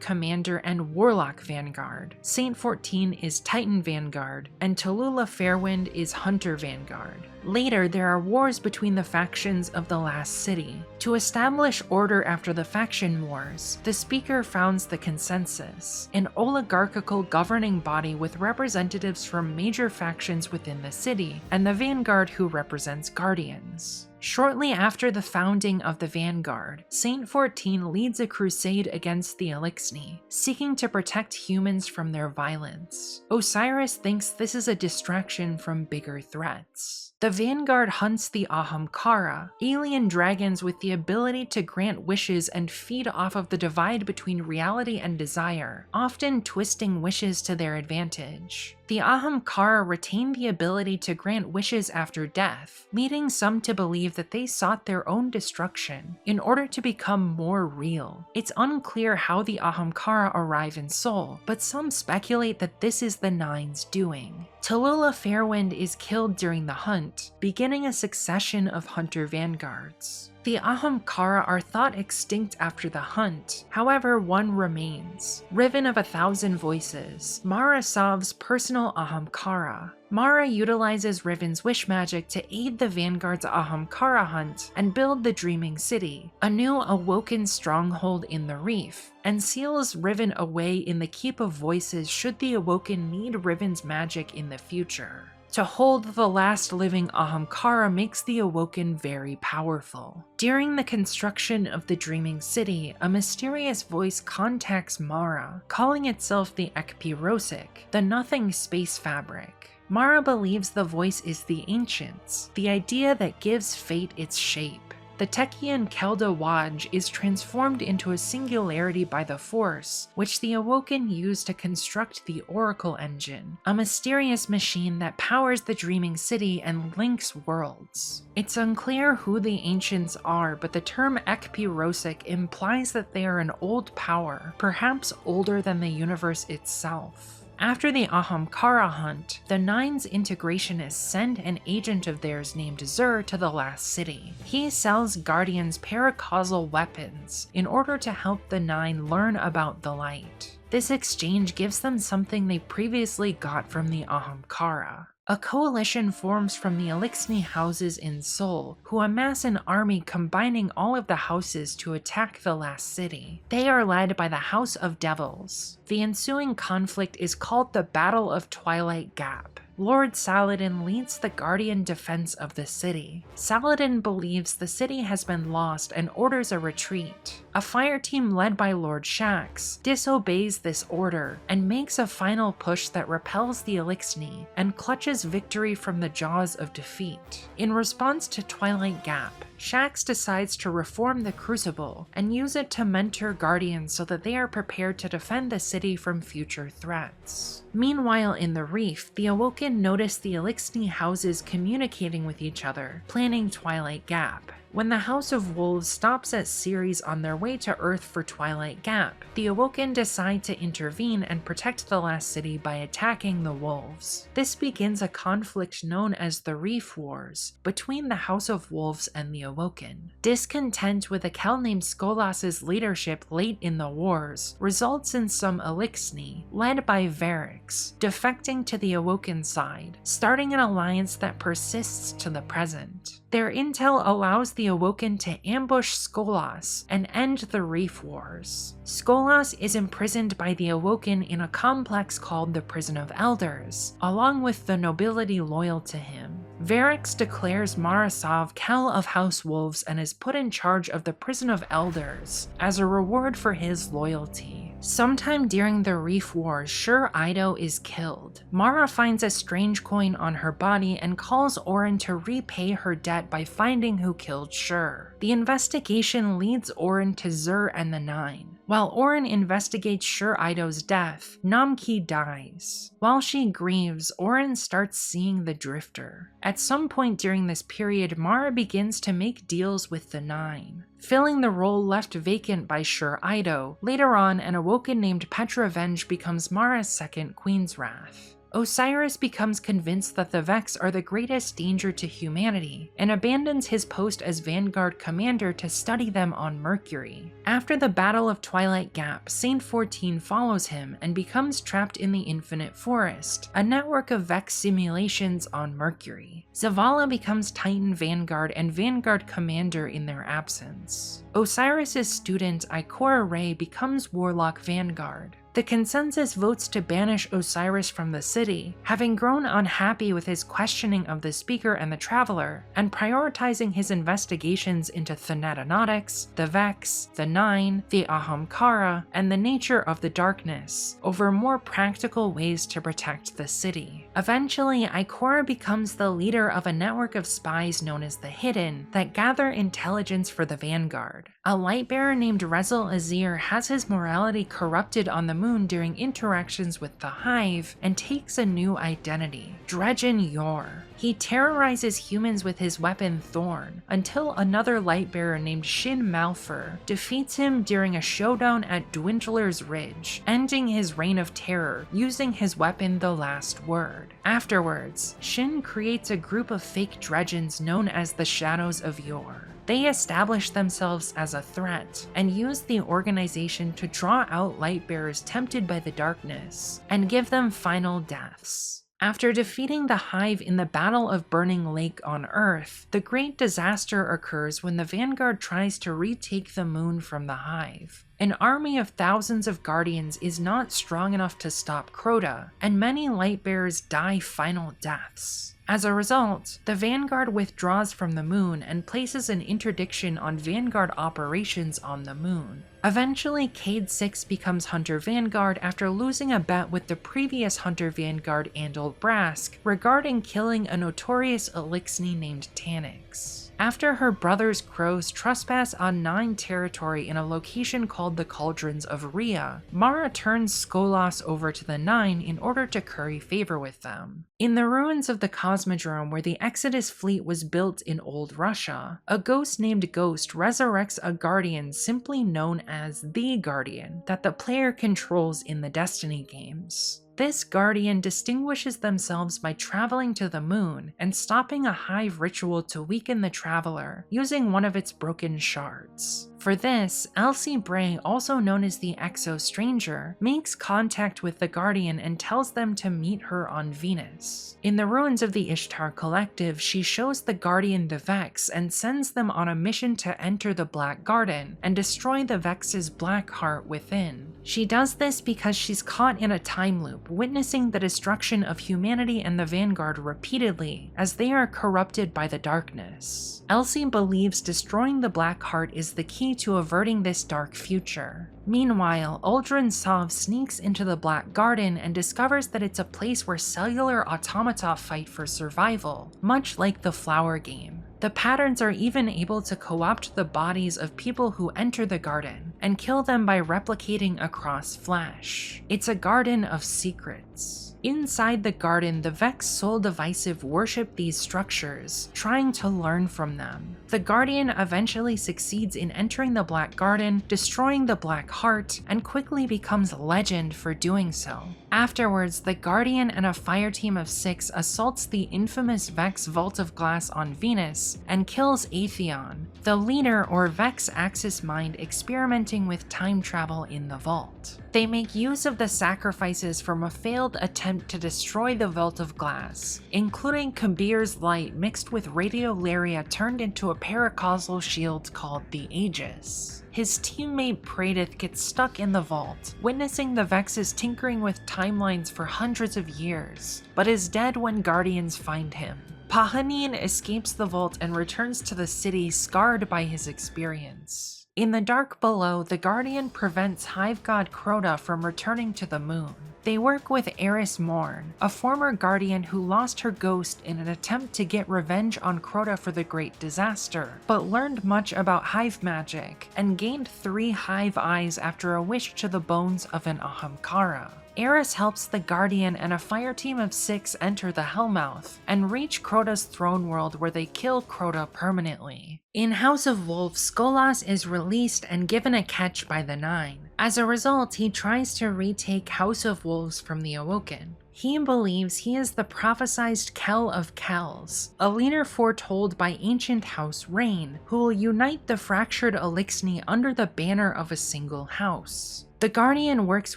Commander and Warlock Vanguard, Saint 14 is Titan Vanguard, and Tallulah Fairwind is Hunter Vanguard. Later, there are wars between the factions of the last city. To establish order after the faction wars, the Speaker founds the Consensus, an oligarchical governing body with representatives from major factions within the city, and the Vanguard, who represents Guardians. Shortly after the founding of the Vanguard, Saint 14 leads a crusade against the Eliksni, seeking to protect humans from their violence. Osiris thinks this is a distraction from bigger threats. The Vanguard hunts the Ahamkara, alien dragons with the ability to grant wishes and feed off of the divide between reality and desire, often twisting wishes to their advantage. The Ahamkara retain the ability to grant wishes after death, leading some to believe that they sought their own destruction in order to become more real. It's unclear how the Ahamkara arrive in Sol, but some speculate that this is the Nine's doing. Tallulah Fairwind is killed during the hunt, beginning a succession of Hunter Vanguards. The Ahamkara are thought extinct after the hunt, however one remains. Riven of 1,000 Voices, Mara Sov's personal Ahamkara. Mara utilizes Riven's wish magic to aid the Vanguard's Ahamkara hunt and build the Dreaming City, a new Awoken stronghold in the reef, and seals Riven away in the Keep of Voices should the Awoken need Riven's magic in the future. To hold the last living Ahamkara makes the Awoken very powerful. During the construction of the Dreaming City, a mysterious voice contacts Mara, calling itself the Ekpirosic, the Nothing Space Fabric. Mara believes the voice is the Ancients, the idea that gives fate its shape. the Techian Kelda Waj is transformed into a singularity by the Force, which the Awoken use to construct the Oracle Engine, a mysterious machine that powers the Dreaming City and links worlds. It's unclear who the Ancients are, but the term Ekpirosic implies that they are an old power, perhaps older than the universe itself. After the Ahamkara hunt, the Nine's integrationists send an agent of theirs named Zur to the last city. He sells Guardians paracausal weapons in order to help the Nine learn about the light. This exchange gives them something they previously got from the Ahamkara. A coalition forms from the Eliksni houses in Seoul, who amass an army combining all of the houses to attack the last city. They are led by the House of Devils. The ensuing conflict is called the Battle of Twilight Gap. Lord Saladin leads the Guardian defense of the city. Saladin believes the city has been lost and orders a retreat. A fire team led by Lord Shax disobeys this order and makes a final push that repels the Eliksni and clutches victory from the jaws of defeat. In response to Twilight Gap, Shax decides to reform the Crucible and use it to mentor Guardians so that they are prepared to defend the city from future threats. Meanwhile, in the Reef, the Awoken notice the Eliksni houses communicating with each other, planning Twilight Gap. When the House of Wolves stops at Ceres on their way to Earth for Twilight Gap, the Awoken decide to intervene and protect the last city by attacking the Wolves. This begins a conflict known as the Reef Wars between the House of Wolves and the Awoken. Discontent with a Kel named Skolas's leadership late in the wars results in some Eliksni, led by Varix, defecting to the Awoken side, starting an alliance that persists to the present. Their intel allows the Awoken to ambush Skolas and end the Reef Wars. Skolas is imprisoned by the Awoken in a complex called the Prison of Elders, along with the nobility loyal to him. Varix declares Marasav Kel of House Wolves and is put in charge of the Prison of Elders as a reward for his loyalty. Sometime during the Reef Wars, Shur Ido is killed. Mara finds a strange coin on her body and calls Orin to repay her debt by finding who killed Shur. The investigation leads Orin to Zur and the Nine. While Orin investigates Shur Ido's death, Namki dies. While she grieves, Orin starts seeing the Drifter. At some point during this period, Mara begins to make deals with the Nine, filling the role left vacant by Shur Ido. Later on, an Awoken named Petravenge becomes Mara's second Queen's Wrath. Osiris becomes convinced that the Vex are the greatest danger to humanity and abandons his post as Vanguard commander to study them on Mercury. After the Battle of Twilight Gap, Saint 14 follows him and becomes trapped in the Infinite Forest, a network of Vex simulations on Mercury. Zavala becomes Titan Vanguard and Vanguard commander in their absence. Osiris's student Ikora Rey becomes Warlock Vanguard. The consensus votes to banish Osiris from the city, having grown unhappy with his questioning of the Speaker and the Traveler, and prioritizing his investigations into Thanatonautics, the Vex, the Nine, the Ahamkara, and the nature of the darkness, over more practical ways to protect the city. Eventually, Ikora becomes the leader of a network of spies known as the Hidden that gather intelligence for the Vanguard. A lightbearer named Rezel Azir has his morality corrupted on the moon during interactions with the Hive and takes a new identity, Dredgen Yor. He terrorizes humans with his weapon Thorn until another lightbearer named Shin Malphur defeats him during a showdown at Dwindler's Ridge, ending his reign of terror using his weapon The Last Word. Afterwards, Shin creates a group of fake Dredgens known as the Shadows of Yor. They establish themselves as a threat and use the organization to draw out lightbearers tempted by the darkness and give them final deaths. After defeating the Hive in the Battle of Burning Lake on Earth, the great disaster occurs when the Vanguard tries to retake the moon from the Hive. An army of thousands of Guardians is not strong enough to stop Crota, and many lightbearers die final deaths. As a result, the Vanguard withdraws from the moon and places an interdiction on Vanguard operations on the moon. Eventually, Cade 6 becomes Hunter Vanguard after losing a bet with the previous Hunter Vanguard Andal Brask regarding killing a notorious Eliksni named Tannix. After her brother's crows trespass on Nine territory in a location called the Cauldrons of Rhea, Mara turns Skolas over to the Nine in order to curry favor with them. In the ruins of the Cosmodrome where the Exodus fleet was built in Old Russia, a ghost named Ghost resurrects a guardian simply known as the Guardian that the player controls in the Destiny games. This guardian distinguishes themselves by traveling to the moon and stopping a Hive ritual to weaken the traveler, using one of its broken shards. For this, Elsie Bray, also known as the Exo Stranger, makes contact with the Guardian and tells them to meet her on Venus. In the ruins of the Ishtar Collective, she shows the Guardian the Vex and sends them on a mission to enter the Black Garden and destroy the Vex's black heart within. She does this because she's caught in a time loop, witnessing the destruction of humanity and the Vanguard repeatedly as they are corrupted by the darkness. Elsie believes destroying the Black Heart is the key to averting this dark future. Meanwhile, Uldren Sov sneaks into the Black Garden and discovers that it's a place where cellular automata fight for survival, much like the Flower game. The patterns are even able to co-opt the bodies of people who enter the garden and kill them by replicating across flesh. It's a garden of secrets. Inside the garden, the Vex Soul Divisive worship these structures, trying to learn from them. The Guardian eventually succeeds in entering the Black Garden, destroying the Black Heart, and quickly becomes legend for doing so. Afterwards, the Guardian and a fire team of 6 assaults the infamous Vex Vault of Glass on Venus and kills Atheon, the leader or Vex Axis Mind experimenting with time travel in the vault. They make use of the sacrifices from a failed attempt to destroy the Vault of Glass, including Kabir's light mixed with radiolaria turned into a paracausal shield called the Aegis. His teammate Praedyth gets stuck in the vault, witnessing the Vex's tinkering with timelines for hundreds of years, but is dead when Guardians find him. Pahanin escapes the vault and returns to the city scarred by his experience. In the dark below, the Guardian prevents Hive God Crota from returning to the moon. They work with Eris Morn, a former Guardian who lost her ghost in an attempt to get revenge on Crota for the Great Disaster, but learned much about Hive magic, and gained 3 Hive eyes after a wish to the bones of an Ahamkara. Eris helps the Guardian and a fire team of 6 enter the Hellmouth and reach Crota's throne world where they kill Crota permanently. In House of Wolves, Skolas is released and given a catch by the Nine. As a result, he tries to retake House of Wolves from the Awoken. He believes he is the prophesized Kel of Kels, a leader foretold by ancient House Rain, who will unite the fractured Eliksni under the banner of a single house. The Guardian works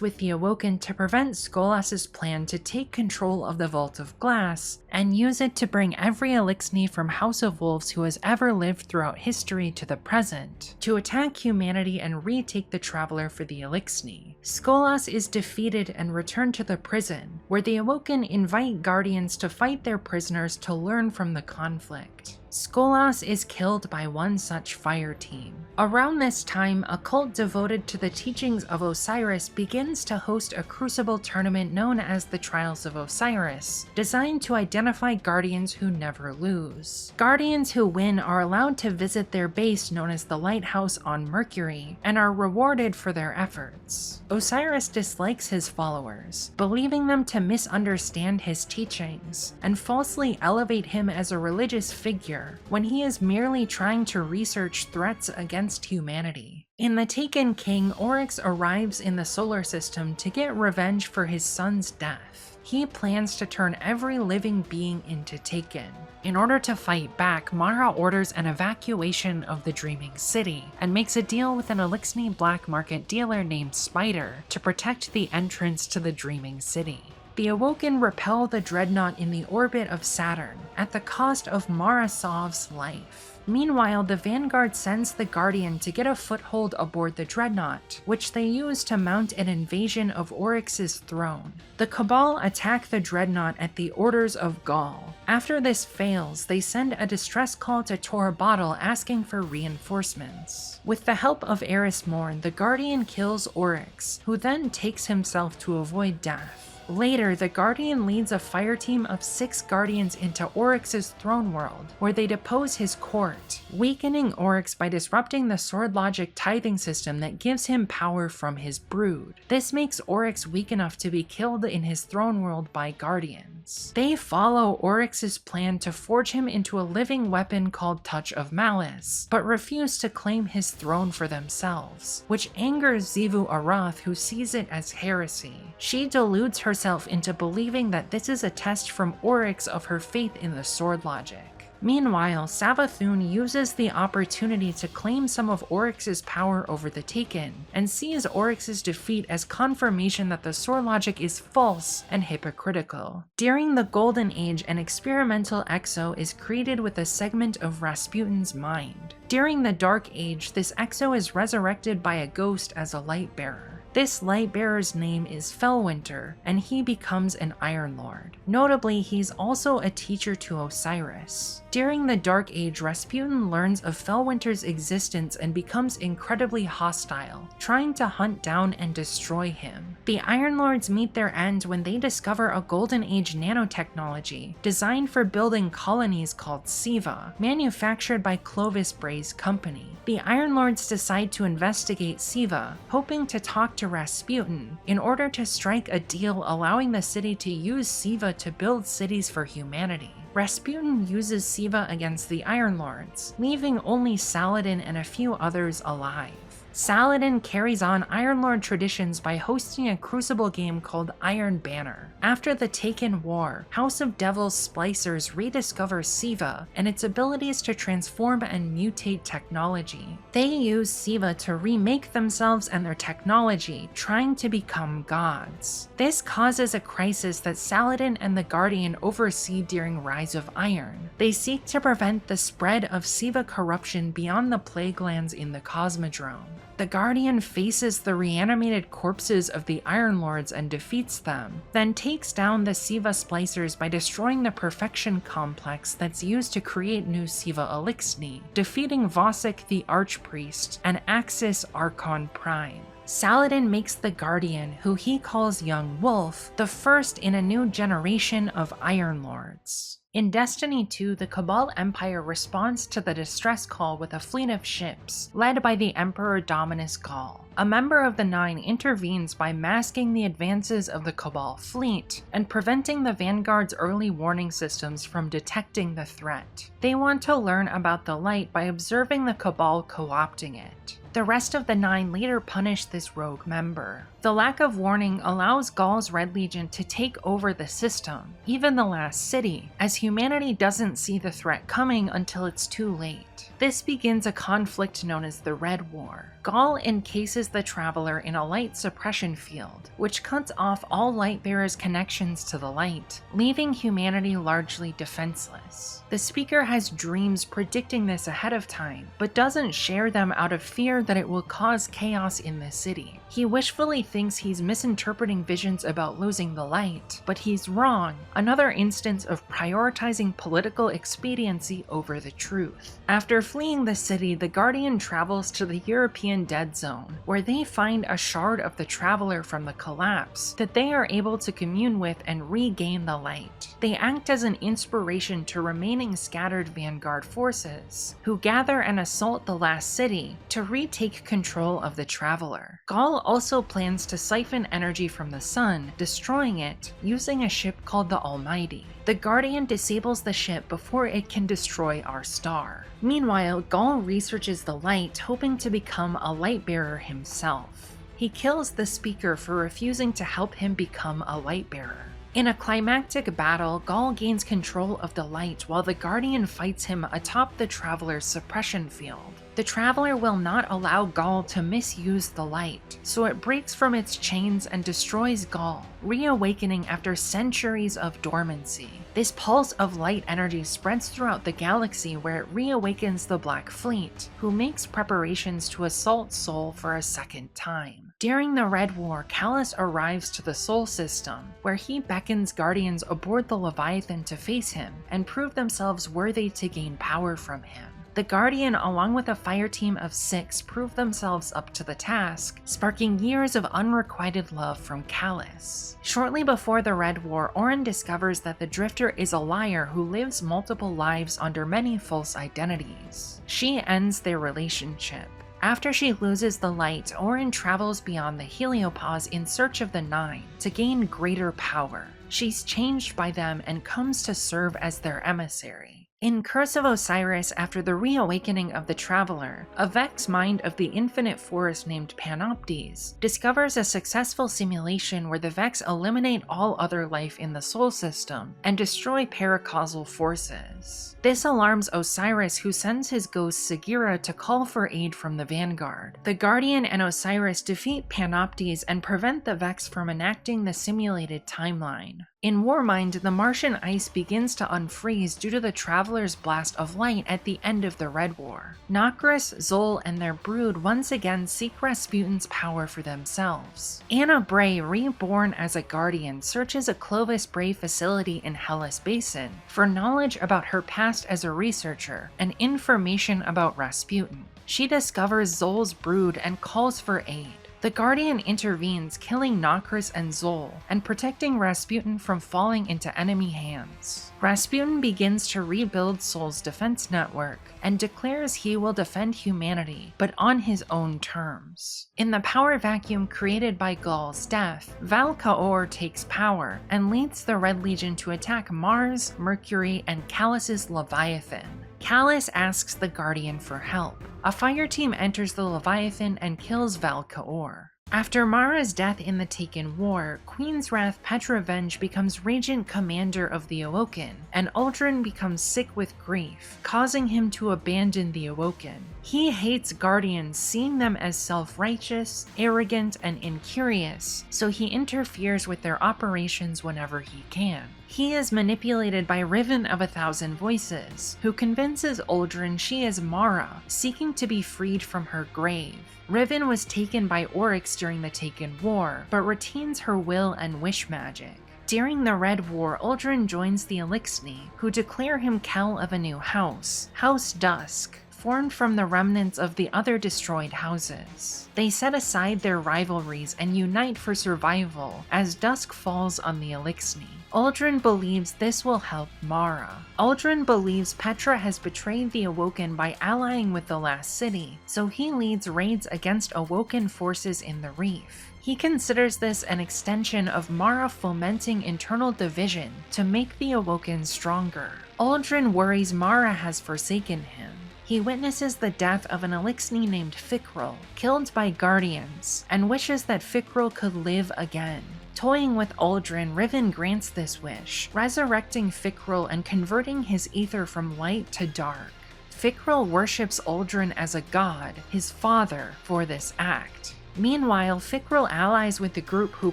with the Awoken to prevent Skolas' plan to take control of the Vault of Glass and use it to bring every Eliksni from House of Wolves who has ever lived throughout history to the present, to attack humanity and retake the Traveler for the Eliksni. Skolas is defeated and returned to the prison, where the Awoken invite Guardians to fight their prisoners to learn from the conflict. Skolas is killed by one such fire team. Around this time, a cult devoted to the teachings of Osiris begins to host a crucible tournament known as the Trials of Osiris, designed to identify Guardians who never lose. Guardians who win are allowed to visit their base known as the Lighthouse on Mercury, and are rewarded for their efforts. Osiris dislikes his followers, believing them to misunderstand his teachings, and falsely elevate him as a religious figure, when he is merely trying to research threats against humanity. In The Taken King, Oryx arrives in the solar system to get revenge for his son's death. He plans to turn every living being into Taken. In order to fight back, Mara orders an evacuation of the Dreaming City, and makes a deal with an Eliksni black market dealer named Spider to protect the entrance to the Dreaming City. The Awoken repel the Dreadnought in the orbit of Saturn, at the cost of Mara Sov's life. Meanwhile, the Vanguard sends the Guardian to get a foothold aboard the Dreadnought, which they use to mount an invasion of Oryx's throne. The Cabal attack the Dreadnought at the orders of Gaul. After this fails, they send a distress call to Tor Bottle asking for reinforcements. With the help of Eris Morn, the Guardian kills Oryx, who then takes himself to avoid death. Later, the Guardian leads a fire team of 6 Guardians into Oryx's throne world, where they depose his court, weakening Oryx by disrupting the sword logic tithing system that gives him power from his brood. This makes Oryx weak enough to be killed in his throne world by Guardians. They follow Oryx's plan to forge him into a living weapon called Touch of Malice, but refuse to claim his throne for themselves, which angers Xivu Arath, who sees it as heresy. She deludes herself into believing that this is a test from Oryx of her faith in the sword logic. Meanwhile, Savathun uses the opportunity to claim some of Oryx's power over the Taken, and sees Oryx's defeat as confirmation that the sword logic is false and hypocritical. During the Golden Age, an experimental Exo is created with a segment of Rasputin's mind. During the Dark Age, this Exo is resurrected by a ghost as a light bearer. This Lightbearer's name is Fellwinter, and he becomes an Iron Lord. Notably, he's also a teacher to Osiris. During the Dark Age, Rasputin learns of Fellwinter's existence and becomes incredibly hostile, trying to hunt down and destroy him. The Iron Lords meet their end when they discover a Golden Age nanotechnology designed for building colonies called Siva, manufactured by Clovis Bray's company. The Iron Lords decide to investigate Siva, hoping to talk to Rasputin in order to strike a deal allowing the city to use Siva to build cities for humanity. Rasputin uses Siva against the Iron Lords, leaving only Saladin and a few others alive. Saladin carries on Iron Lord traditions by hosting a crucible game called Iron Banner. After the Taken War, House of Devil's splicers rediscover Siva and its abilities to transform and mutate technology. They use Siva to remake themselves and their technology, trying to become gods. This causes a crisis that Saladin and the Guardian oversee during Rise of Iron. They seek to prevent the spread of Siva corruption beyond the plague lands in the Cosmodrome. The Guardian faces the reanimated corpses of the Iron Lords and defeats them, then takes down the Siva splicers by destroying the Perfection Complex that's used to create new Siva Eliksni, defeating Vosik the Archpriest and Axis Archon Prime. Saladin makes the Guardian, who he calls Young Wolf, the first in a new generation of Iron Lords. In Destiny 2, the Cabal Empire responds to the distress call with a fleet of ships, led by the Emperor Dominus Gaul. A member of the Nine intervenes by masking the advances of the Cabal fleet and preventing the Vanguard's early warning systems from detecting the threat. They want to learn about the light by observing the Cabal co-opting it. The rest of the Nine later punish this rogue member. The lack of warning allows Gaul's Red Legion to take over the system, even the last city, as humanity doesn't see the threat coming until it's too late. This begins a conflict known as the Red War. Gaul encases the Traveler in a light suppression field, which cuts off all Lightbearers' connections to the light, leaving humanity largely defenseless. The Speaker has dreams predicting this ahead of time, but doesn't share them out of fear that it will cause chaos in the city. He wishfully thinks he's misinterpreting visions about losing the light, but he's wrong, another instance of prioritizing political expediency over the truth. After fleeing the city, the Guardian travels to the European Dead Zone, where they find a shard of the Traveler from the collapse that they are able to commune with and regain the light. They act as an inspiration to remaining scattered Vanguard forces, who gather and assault the last city to retake control of the Traveler. Gaul also plans to siphon energy from the sun, destroying it using a ship called the Almighty. The Guardian disables the ship before it can destroy our star. Meanwhile, Gaul researches the light, hoping to become a Lightbearer himself. He kills the Speaker for refusing to help him become a Lightbearer. In a climactic battle, Gaul gains control of the light while the Guardian fights him atop the Traveler's suppression field. The Traveler will not allow Gaul to misuse the light, so it breaks from its chains and destroys Gaul, reawakening after centuries of dormancy. This pulse of light energy spreads throughout the galaxy where it reawakens the Black Fleet, who makes preparations to assault Sol for a second time. During the Red War, Callus arrives to the Sol system, where he beckons Guardians aboard the Leviathan to face him and prove themselves worthy to gain power from him. The Guardian, along with a fire team of 6, prove themselves up to the task, sparking years of unrequited love from Callus. Shortly before the Red War, Orin discovers that the Drifter is a liar who lives multiple lives under many false identities. She ends their relationship. After she loses the light, Orin travels beyond the Heliopause in search of the Nine to gain greater power. She's changed by them and comes to serve as their emissary. In Curse of Osiris, after the reawakening of the Traveler, a Vex mind of the Infinite Forest named Panoptes discovers a successful simulation where the Vex eliminate all other life in the Sol system and destroy Paracausal Forces. This alarms Osiris, who sends his ghost Sagira to call for aid from the Vanguard. The Guardian and Osiris defeat Panoptes and prevent the Vex from enacting the simulated timeline. In Warmind, the Martian ice begins to unfreeze due to the Traveler's blast of light at the end of the Red War. Nokris, Zol, and their brood once again seek Rasputin's power for themselves. Anna Bray, reborn as a Guardian, searches a Clovis Bray facility in Hellas Basin for knowledge about her past as a researcher and information about Rasputin. She discovers Zol's brood and calls for aid. The Guardian intervenes, killing Nokris and Zol, and protecting Rasputin from falling into enemy hands. Rasputin begins to rebuild Sol's defense network, and declares he will defend humanity, but on his own terms. In the power vacuum created by Gaul's death, Val-Ka'or takes power, and leads the Red Legion to attack Mars, Mercury, and Callus's Leviathan. Callus asks the Guardian for help. A fire team enters the Leviathan and kills Val-Ka'or. After Mara's death in the Taken War, Queen's Wrath Petravenge becomes Regent Commander of the Awoken, and Uldren becomes sick with grief, causing him to abandon the Awoken. He hates Guardians, seeing them as self-righteous, arrogant, and incurious, so he interferes with their operations whenever he can. He is manipulated by Riven of 1,000 Voices, who convinces Uldren she is Mara, seeking to be freed from her grave. Riven was taken by Oryx during the Taken War, but retains her will and wish magic. During the Red War, Uldren joins the Eliksni, who declare him Kell of a new house, House Dusk, formed from the remnants of the other destroyed houses. They set aside their rivalries and unite for survival as dusk falls on the Eliksni. Uldren believes this will help Mara. Uldren believes Petra has betrayed the Awoken by allying with the Last City, so he leads raids against Awoken forces in the Reef. He considers this an extension of Mara fomenting internal division to make the Awoken stronger. Uldren worries Mara has forsaken him. He witnesses the death of an Eliksni named Fikrul, killed by Guardians, and wishes that Fikrul could live again. Toying with Uldren, Riven grants this wish, resurrecting Fikrul and converting his ether from light to dark. Fikrul worships Uldren as a god, his father, for this act. Meanwhile, Fikrul allies with the group who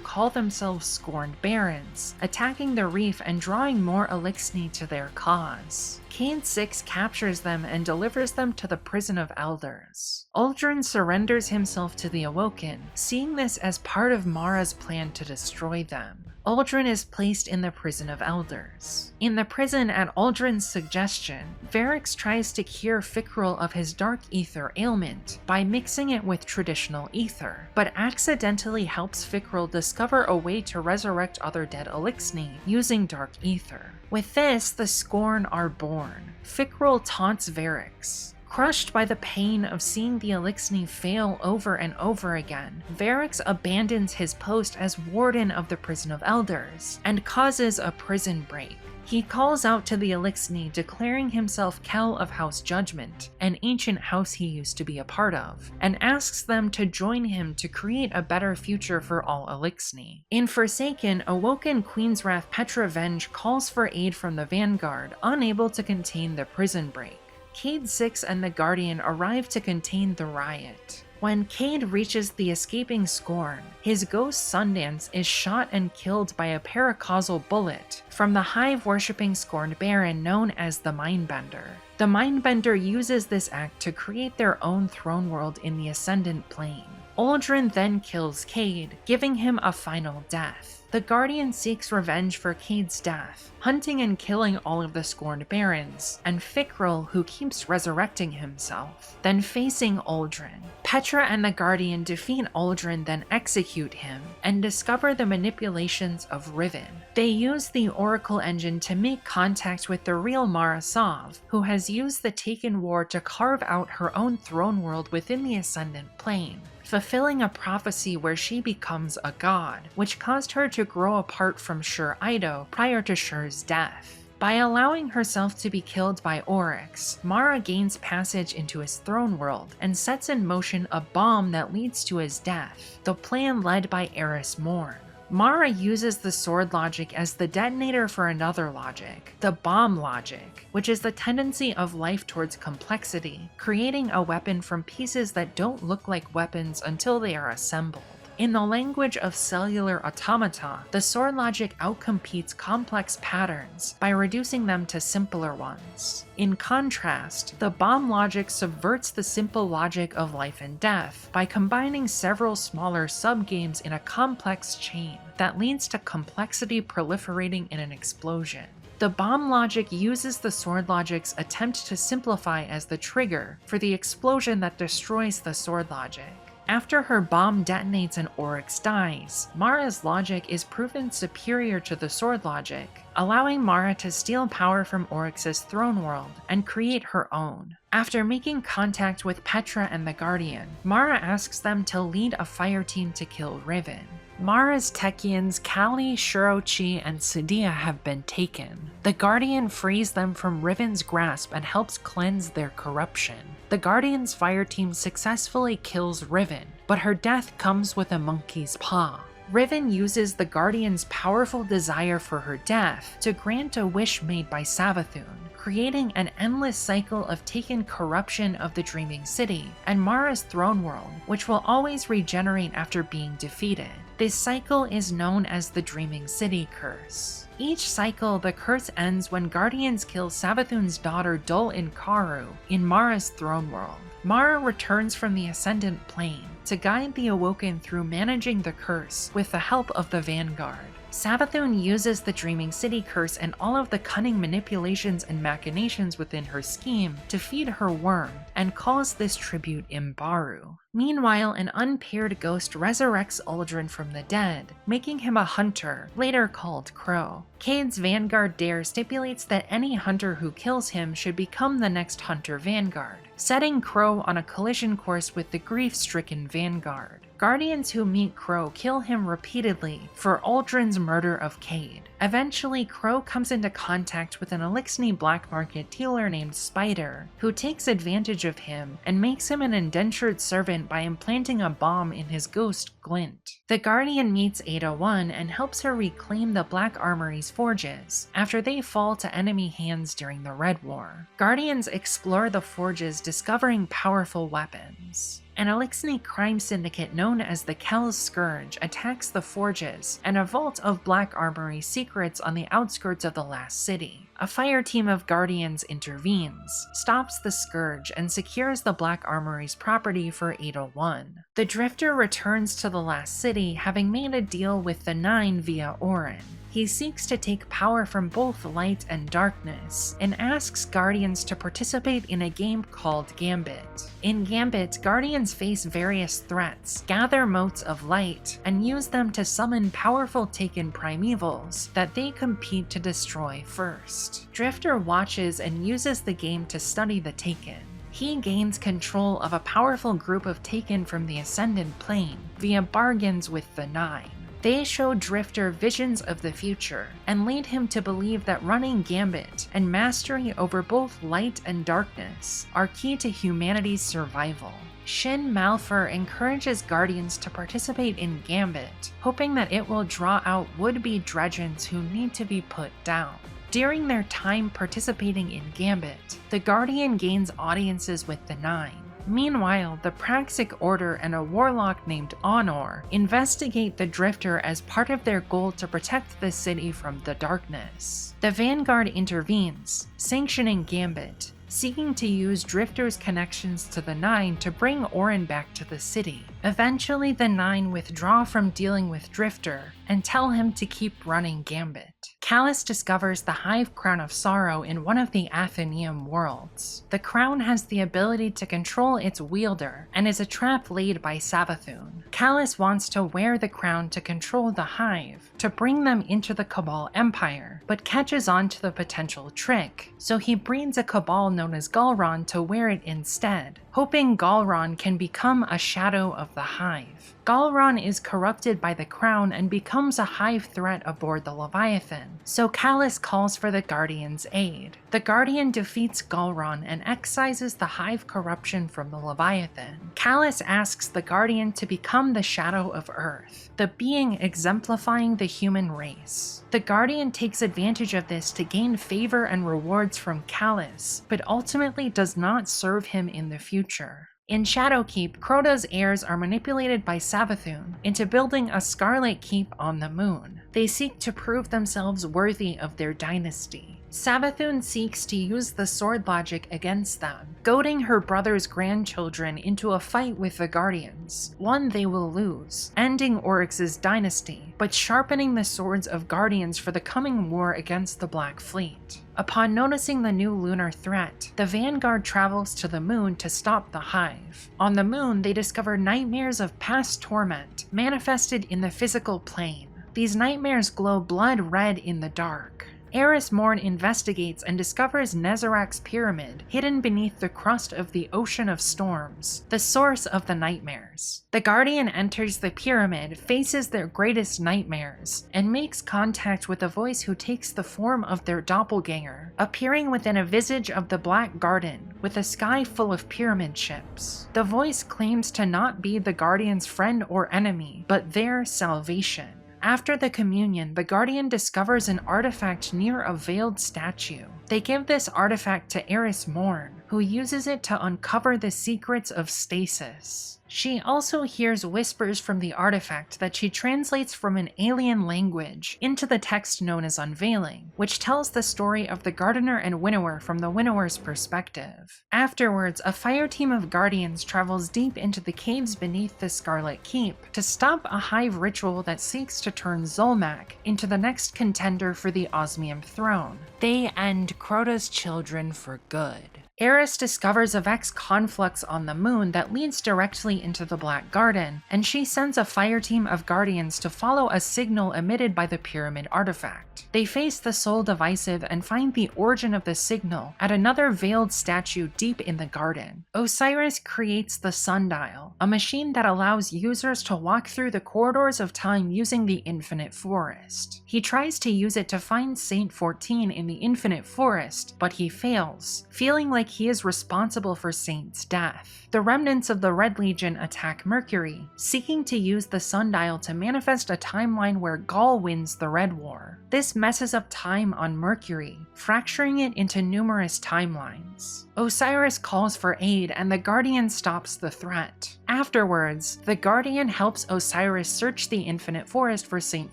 call themselves Scorned Barons, attacking the Reef and drawing more Eliksni to their cause. Cade 6 captures them and delivers them to the Prison of Elders. Uldren surrenders himself to the Awoken, seeing this as part of Mara's plan to destroy them. Uldren is placed in the Prison of Elders. In the prison, at Uldren's suggestion, Varix tries to cure Fikrul of his dark ether ailment by mixing it with traditional ether, but accidentally helps Fikrul discover a way to resurrect other dead Eliksni using dark ether. With this, the Scorn are born. Fikrul taunts Varix. Crushed by the pain of seeing the Eliksni fail over and over again, Varix abandons his post as Warden of the Prison of Elders, and causes a prison break. He calls out to the Eliksni, declaring himself Kell of House Judgment, an ancient house he used to be a part of, and asks them to join him to create a better future for all Eliksni. In Forsaken, Awoken Queen's Wrath Petravenge calls for aid from the Vanguard, unable to contain the prison break. Cade 6 and the Guardian arrive to contain the riot. When Cade reaches the escaping Scorn, his ghost Sundance is shot and killed by a paracausal bullet from the Hive-worshipping Scorned Baron known as the Mindbender. The Mindbender uses this act to create their own throne world in the Ascendant Plane. Uldren then kills Cade, giving him a final death. The Guardian seeks revenge for Cade's death, hunting and killing all of the scorned barons, and Fickrel, who keeps resurrecting himself, then facing Uldren. Petra and the Guardian defeat Uldren, then execute him, and discover the manipulations of Riven. They use the Oracle engine to make contact with the real Mara Sov, who has used the Taken War to carve out her own throne world within the Ascendant Plane, fulfilling a prophecy where she becomes a god, which caused her to grow apart from Shur Ido prior to Shur's death. By allowing herself to be killed by Oryx, Mara gains passage into his throne world and sets in motion a bomb that leads to his death, the plan led by Eris Morn. Mara uses the sword logic as the detonator for another logic, the bomb logic, which is the tendency of life towards complexity, creating a weapon from pieces that don't look like weapons until they are assembled. In the language of cellular automata, the sword logic outcompetes complex patterns by reducing them to simpler ones. In contrast, the bomb logic subverts the simple logic of life and death by combining several smaller subgames in a complex chain that leads to complexity proliferating in an explosion. The bomb logic uses the sword logic's attempt to simplify as the trigger for the explosion that destroys the sword logic. After her bomb detonates and Oryx dies, Mara's logic is proven superior to the sword logic, allowing Mara to steal power from Oryx's throne world and create her own. After making contact with Petra and the Guardian, Mara asks them to lead a fire team to kill Riven. Mara's Techians Kali, Shirochi, and Sadia have been taken. The Guardian frees them from Riven's grasp and helps cleanse their corruption. The Guardian's fire team successfully kills Riven, but her death comes with a monkey's paw. Riven uses the Guardian's powerful desire for her death to grant a wish made by Savathun, creating an endless cycle of taken corruption of the Dreaming City and Mara's throne world, which will always regenerate after being defeated. This cycle is known as the Dreaming City Curse. Each cycle, the curse ends when Guardians kill Savathun's daughter Dul Inkaru in Mara's throne world. Mara returns from the Ascendant Plane to guide the Awoken through managing the curse with the help of the Vanguard. Savathun uses the Dreaming City curse and all of the cunning manipulations and machinations within her scheme to feed her worm, and calls this tribute Imbaru. Meanwhile, an unpaired ghost resurrects Uldren from the dead, making him a hunter, later called Crow. Cade's Vanguard Dare stipulates that any hunter who kills him should become the next Hunter Vanguard, setting Crow on a collision course with the grief-stricken Vanguard. Guardians who meet Crow kill him repeatedly for Uldren's murder of Cade. Eventually, Crow comes into contact with an Eliksni black market dealer named Spider, who takes advantage of him and makes him an indentured servant by implanting a bomb in his ghost Glint. The Guardian meets Ada 1 and helps her reclaim the Black Armory's forges after they fall to enemy hands during the Red War. Guardians explore the forges, discovering powerful weapons. An Eliksni crime syndicate known as the Kel's Scourge attacks the forges and a vault of Black Armory secrets on the outskirts of the last city. A fire team of Guardians intervenes, stops the Scourge, and secures the Black Armory's property for Ada 1. The Drifter returns to the last city, having made a deal with the Nine via Orin. He seeks to take power from both light and darkness, and asks Guardians to participate in a game called Gambit. In Gambit, Guardians face various threats, gather motes of light, and use them to summon powerful Taken primevals that they compete to destroy first. Drifter watches and uses the game to study the Taken. He gains control of a powerful group of Taken from the Ascendant Plane via bargains with the Nine. They show Drifter visions of the future and lead him to believe that running Gambit and mastery over both light and darkness are key to humanity's survival. Shin Malphur encourages Guardians to participate in Gambit, hoping that it will draw out would-be Dredgens who need to be put down. During their time participating in Gambit, the Guardian gains audiences with the Nine. Meanwhile, the Praxic Order and a warlock named Honor investigate the Drifter as part of their goal to protect the city from the darkness. The Vanguard intervenes, sanctioning Gambit, seeking to use Drifter's connections to the Nine to bring Orin back to the city. Eventually, the Nine withdraw from dealing with Drifter and tell him to keep running Gambit. Callus discovers the Hive Crown of Sorrow in one of the Athenaeum worlds. The crown has the ability to control its wielder and is a trap laid by Savathun. Callus wants to wear the crown to control the Hive, to bring them into the Cabal Empire, but catches on to the potential trick, so he breeds a Cabal known as Galron to wear it instead, hoping Galron can become a shadow of the Hive. Galron is corrupted by the crown and becomes a Hive threat aboard the Leviathan, so Callus calls for the Guardian's aid. The Guardian defeats Galron and excises the Hive corruption from the Leviathan. Callus asks the Guardian to become the Shadow of Earth, the being exemplifying the human race. The Guardian takes advantage of this to gain favor and rewards from Callus, but ultimately does not serve him in the future. In Shadowkeep, Crota's heirs are manipulated by Savathun into building a Scarlet Keep on the moon. They seek to prove themselves worthy of their dynasty. Savathun seeks to use the sword logic against them, goading her brother's grandchildren into a fight with the Guardians, one they will lose, ending Oryx's dynasty, but sharpening the swords of Guardians for the coming war against the Black Fleet. Upon noticing the new lunar threat, the Vanguard travels to the moon to stop the Hive. On the moon, they discover nightmares of past torment, manifested in the physical plane. These nightmares glow blood red in the dark. Eris Morn investigates and discovers Nezarec's pyramid, hidden beneath the crust of the Ocean of Storms, the source of the nightmares. The Guardian enters the pyramid, faces their greatest nightmares, and makes contact with a voice who takes the form of their doppelganger, appearing within a visage of the Black Garden, with a sky full of pyramid ships. The voice claims to not be the Guardian's friend or enemy, but their salvation. After the communion, the Guardian discovers an artifact near a veiled statue. They give this artifact to Eris Morn, who uses it to uncover the secrets of stasis. She also hears whispers from the artifact that she translates from an alien language into the text known as Unveiling, which tells the story of the Gardener and Winnower from the Winnower's perspective. Afterwards, a fire team of Guardians travels deep into the caves beneath the Scarlet Keep to stop a Hive ritual that seeks to turn Zolmak into the next contender for the Osmium throne. They end Crota's children for good. Eris discovers a Vex conflux on the moon that leads directly into the Black Garden, and she sends a fire team of Guardians to follow a signal emitted by the pyramid artifact. They face the Soul Divisive and find the origin of the signal at another veiled statue deep in the garden. Osiris creates the Sundial, a machine that allows users to walk through the corridors of time using the Infinite Forest. He tries to use it to find Saint 14 in the Infinite Forest, but he fails, feeling like he is responsible for Saint's death. The remnants of the Red Legion attack Mercury, seeking to use the Sundial to manifest a timeline where Gaul wins the Red War. This messes up time on Mercury, fracturing it into numerous timelines. Osiris calls for aid and the Guardian stops the threat. Afterwards, the Guardian helps Osiris search the Infinite Forest for Saint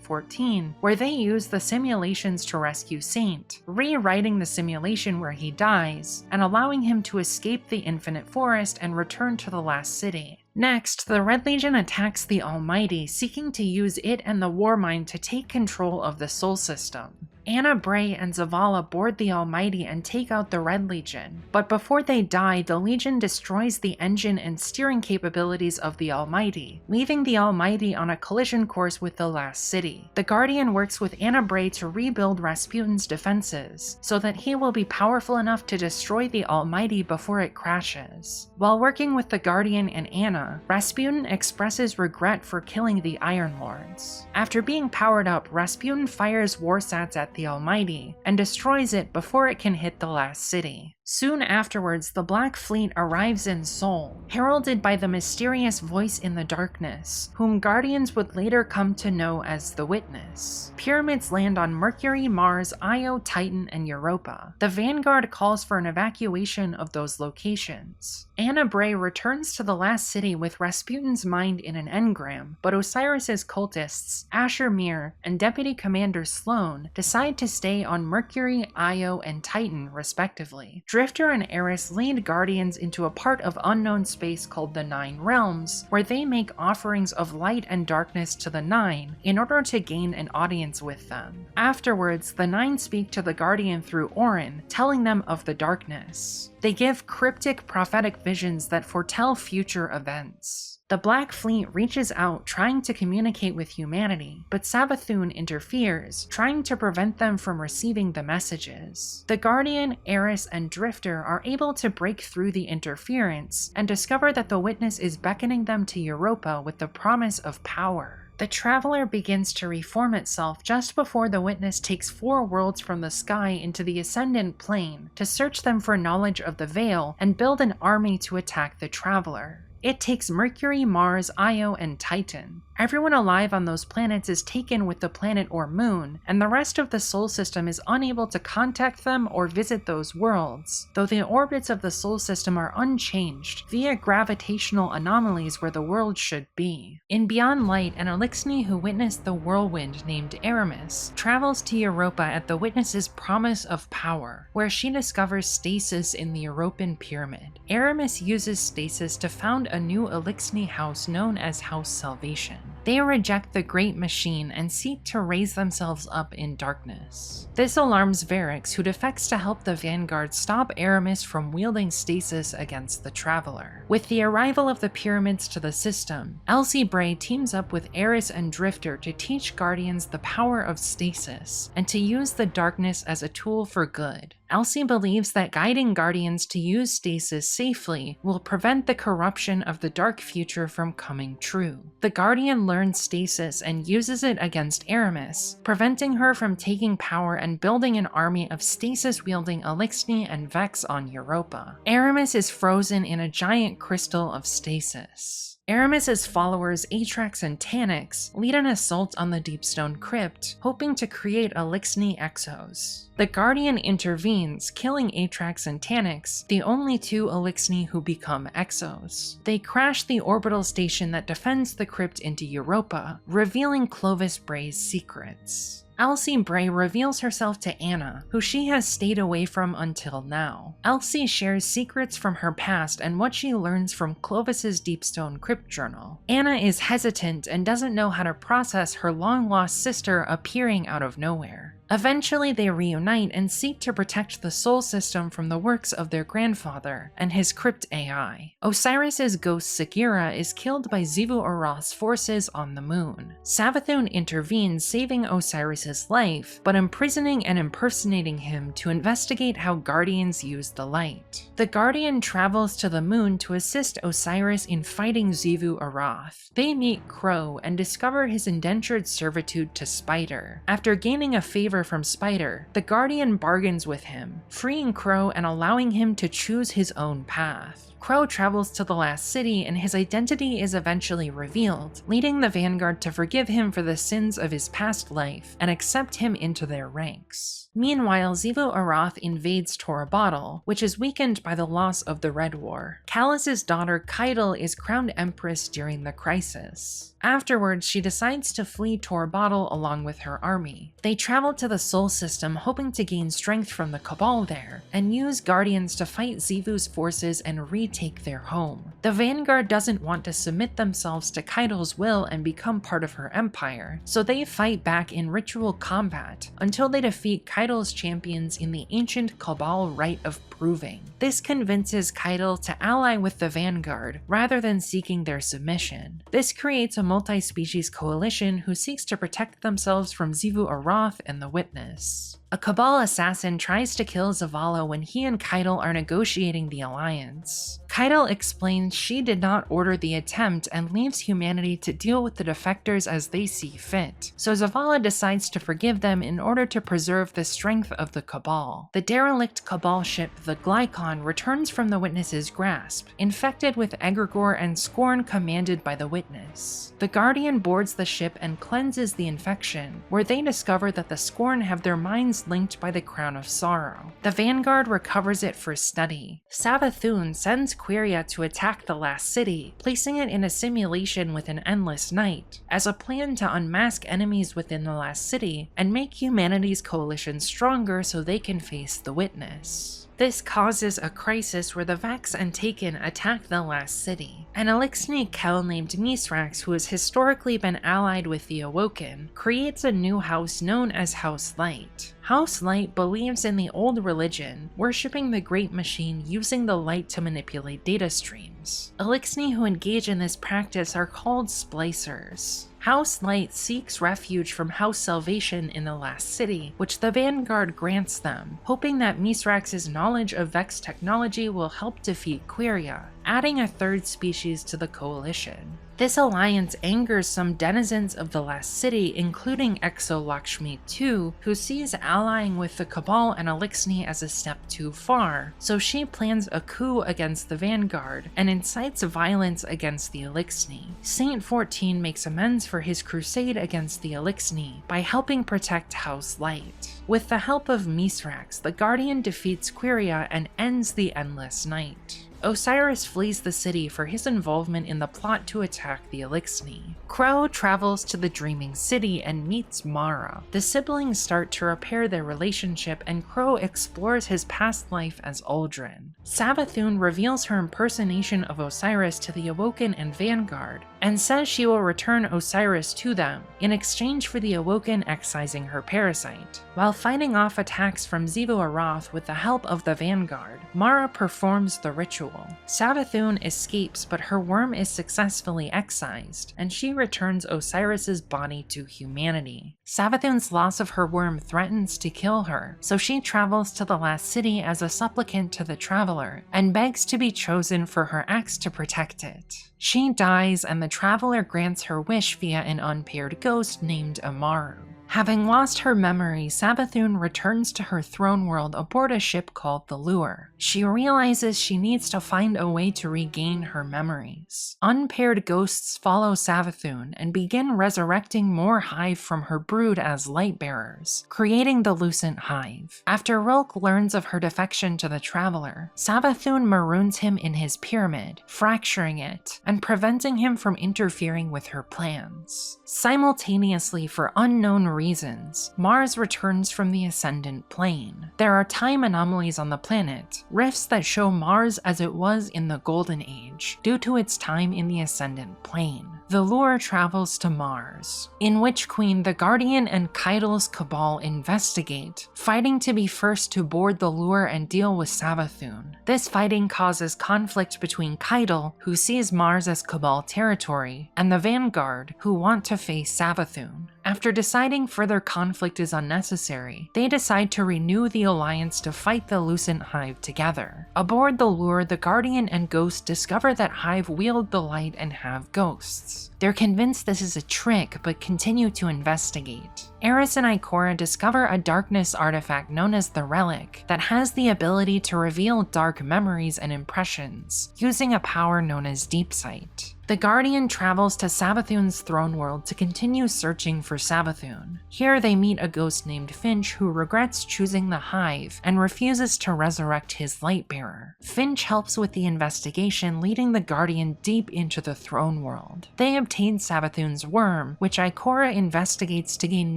14, where they use the simulations to rescue Saint, rewriting the simulation where he dies, and allowing him to escape the Infinite Forest and return to the Last City. Next, the Red Legion attacks the Almighty, seeking to use it and the Warmind to take control of the Sol System. Anna Bray and Zavala board the Almighty and take out the Red Legion, but before they die, the Legion destroys the engine and steering capabilities of the Almighty, leaving the Almighty on a collision course with the Last City. The Guardian works with Anna Bray to rebuild Rasputin's defenses, so that he will be powerful enough to destroy the Almighty before it crashes. While working with the Guardian and Anna, Rasputin expresses regret for killing the Iron Lords. After being powered up, Rasputin fires warsats at the Almighty and destroys it before it can hit the Last City. Soon afterwards, the Black Fleet arrives in Sol, heralded by the mysterious voice in the darkness, whom Guardians would later come to know as the Witness. Pyramids land on Mercury, Mars, Io, Titan, and Europa. The Vanguard calls for an evacuation of those locations. Anna Bray returns to the last city with Rasputin's mind in an engram, but Osiris's cultists, Asher Mir and Deputy Commander Sloan, decide to stay on Mercury, Io, and Titan, respectively. Drifter and Eris lead Guardians into a part of unknown space called the Nine Realms, where they make offerings of light and darkness to the Nine in order to gain an audience with them. Afterwards, the Nine speak to the Guardian through Orin, telling them of the darkness. They give cryptic prophetic visions that foretell future events. The Black Fleet reaches out trying to communicate with humanity, but Savathun interferes, trying to prevent them from receiving the messages. The Guardian, Eris, and Drifter are able to break through the interference and discover that the Witness is beckoning them to Europa with the promise of power. The Traveler begins to reform itself just before the Witness takes 4 worlds from the sky into the Ascendant Plane to search them for knowledge of the Veil and build an army to attack the Traveler. It takes Mercury, Mars, Io, and Titan. Everyone alive on those planets is taken with the planet or moon, and the rest of the Sol System is unable to contact them or visit those worlds, though the orbits of the Sol System are unchanged via gravitational anomalies where the world should be. In Beyond Light, an Eliksni who witnessed the whirlwind named Aramis travels to Europa at the Witness's promise of power, where she discovers stasis in the Europan pyramid. Aramis uses stasis to found a new Eliksni house known as House Salvation. They reject the Great Machine and seek to raise themselves up in darkness. This alarms Varix, who defects to help the Vanguard stop Aramis from wielding stasis against the Traveler. With the arrival of the pyramids to the system, Elsie Bray teams up with Eris and Drifter to teach Guardians the power of stasis, and to use the darkness as a tool for good. Elsie believes that guiding Guardians to use stasis safely will prevent the corruption of the dark future from coming true. The Guardian learns stasis and uses it against Aramis, preventing her from taking power and building an army of stasis-wielding Eliksni and Vex on Europa. Aramis is frozen in a giant crystal of stasis. Aramis's followers Atrax and Tanyx lead an assault on the Deepstone Crypt, hoping to create Eliksni Exos. The Guardian intervenes, killing Atrax and Tanyx, the only 2 Eliksni who become Exos. They crash the orbital station that defends the crypt into Europa, revealing Clovis Bray's secrets. Elsie Bray reveals herself to Anna, who she has stayed away from until now. Elsie shares secrets from her past and what she learns from Clovis's Deepstone Crypt journal. Anna is hesitant and doesn't know how to process her long-lost sister appearing out of nowhere. Eventually, they reunite and seek to protect the Sol System from the works of their grandfather and his crypt AI. Osiris's ghost Sagira is killed by Xivu Arath's forces on the moon. Savathun intervenes, saving Osiris's life, but imprisoning and impersonating him to investigate how Guardians use the light. The Guardian travels to the moon to assist Osiris in fighting Xivu Arath. They meet Crow and discover his indentured servitude to Spider. After gaining a favor from Spider, the Guardian bargains with him, freeing Crow and allowing him to choose his own path. Crow travels to the last city and his identity is eventually revealed, leading the Vanguard to forgive him for the sins of his past life and accept him into their ranks. Meanwhile, Xivu Arath invades Torabottle, which is weakened by the loss of the Red War. Callus's daughter Keitel is crowned Empress during the crisis. Afterwards, she decides to flee Torabottle along with her army. They travel to the Sol System hoping to gain strength from the Cabal there, and use Guardians to fight Xivu's forces and retake their home. The Vanguard doesn't want to submit themselves to Keitel's will and become part of her empire, so they fight back in ritual combat until they defeat Keitel's champions in the ancient Cabal Rite of Proving. This convinces Keitel to ally with the Vanguard rather than seeking their submission. This creates a multi-species coalition who seeks to protect themselves from Xivu Arath and the Witness. A Cabal assassin tries to kill Zavala when he and Keitel are negotiating the alliance. Keitel explains she did not order the attempt and leaves humanity to deal with the defectors as they see fit, so Zavala decides to forgive them in order to preserve the strength of the Cabal. The derelict Cabal ship, the Glykon, returns from the Witness's grasp, infected with egregore and scorn commanded by the Witness. The Guardian boards the ship and cleanses the infection, where they discover that the scorn have their minds is linked by the Crown of Sorrow. The Vanguard recovers it for study. Savathun sends Queria to attack the last city, placing it in a simulation with an endless night, as a plan to unmask enemies within the last city and make humanity's coalition stronger so they can face the Witness. This causes a crisis where the Vex and Taken attack the last city. An Eliksni Kel named Nezarec, who has historically been allied with the Awoken, creates a new house known as House Light. House Light believes in the old religion, worshipping the Great Machine using the light to manipulate data streams. Eliksni who engage in this practice are called Splicers. House Light seeks refuge from House Salvation in the last city, which the Vanguard grants them, hoping that Nezarec's knowledge of Vex technology will help defeat Queria, adding a third species to the coalition. This alliance angers some denizens of the last city, including Exolakshmi II, who sees allying with the Cabal and Eliksni as a step too far, so she plans a coup against the Vanguard and incites violence against the Eliksni. Saint 14 makes amends for his crusade against the Eliksni by helping protect House Light. With the help of Nezarec, the Guardian defeats Queria and ends the Endless Night. Osiris flees the city for his involvement in the plot to attack the Eliksni. Crow travels to the Dreaming City and meets Mara. The siblings start to repair their relationship and Crow explores his past life as Uldren. Savathun reveals her impersonation of Osiris to the Awoken and Vanguard, and says she will return Osiris to them, in exchange for the Awoken excising her parasite. While fighting off attacks from Xivu Arath with the help of the Vanguard, Mara performs the ritual. Savathun escapes, but her worm is successfully excised, and she returns Osiris's body to humanity. Savathun's loss of her worm threatens to kill her, so she travels to the last city as a supplicant to the Traveler, and begs to be chosen for her acts to protect it. She dies, and the Traveler grants her wish via an unpaired ghost named Amaru. Having lost her memory, Savathun returns to her throne world aboard a ship called the Lure. She realizes she needs to find a way to regain her memories. Unpaired ghosts follow Savathun and begin resurrecting more Hive from her brood as Lightbearers, creating the Lucent Hive. After Rhulk learns of her defection to the Traveler, Savathun maroons him in his pyramid, fracturing it, and preventing him from interfering with her plans. Simultaneously, for unknown reasons, Mars returns from the Ascendant Plane. There are time anomalies on the planet, rifts that show Mars as it was in the Golden Age, due to its time in the Ascendant Plane. The Lure travels to Mars. In Witch Queen, the Guardian and Kaido's Cabal investigate, fighting to be first to board the Lure and deal with Savathun. This fighting causes conflict between Kaido, who sees Mars as Cabal territory, and the Vanguard, who want to face Savathun. After deciding further conflict is unnecessary, they decide to renew the alliance to fight the Lucent Hive together. Aboard the Lure, the Guardian and Ghost discover that Hive wield the light and have ghosts. They're convinced this is a trick, but continue to investigate. Eris and Ikora discover a darkness artifact known as the Relic that has the ability to reveal dark memories and impressions, using a power known as Deep Sight. The Guardian travels to Savathun's throne world to continue searching for Savathun. Here they meet a ghost named Finch who regrets choosing the Hive and refuses to resurrect his Lightbearer. Finch helps with the investigation, leading the Guardian deep into the throne world. They obtain Savathun's worm, which Ikora investigates to gain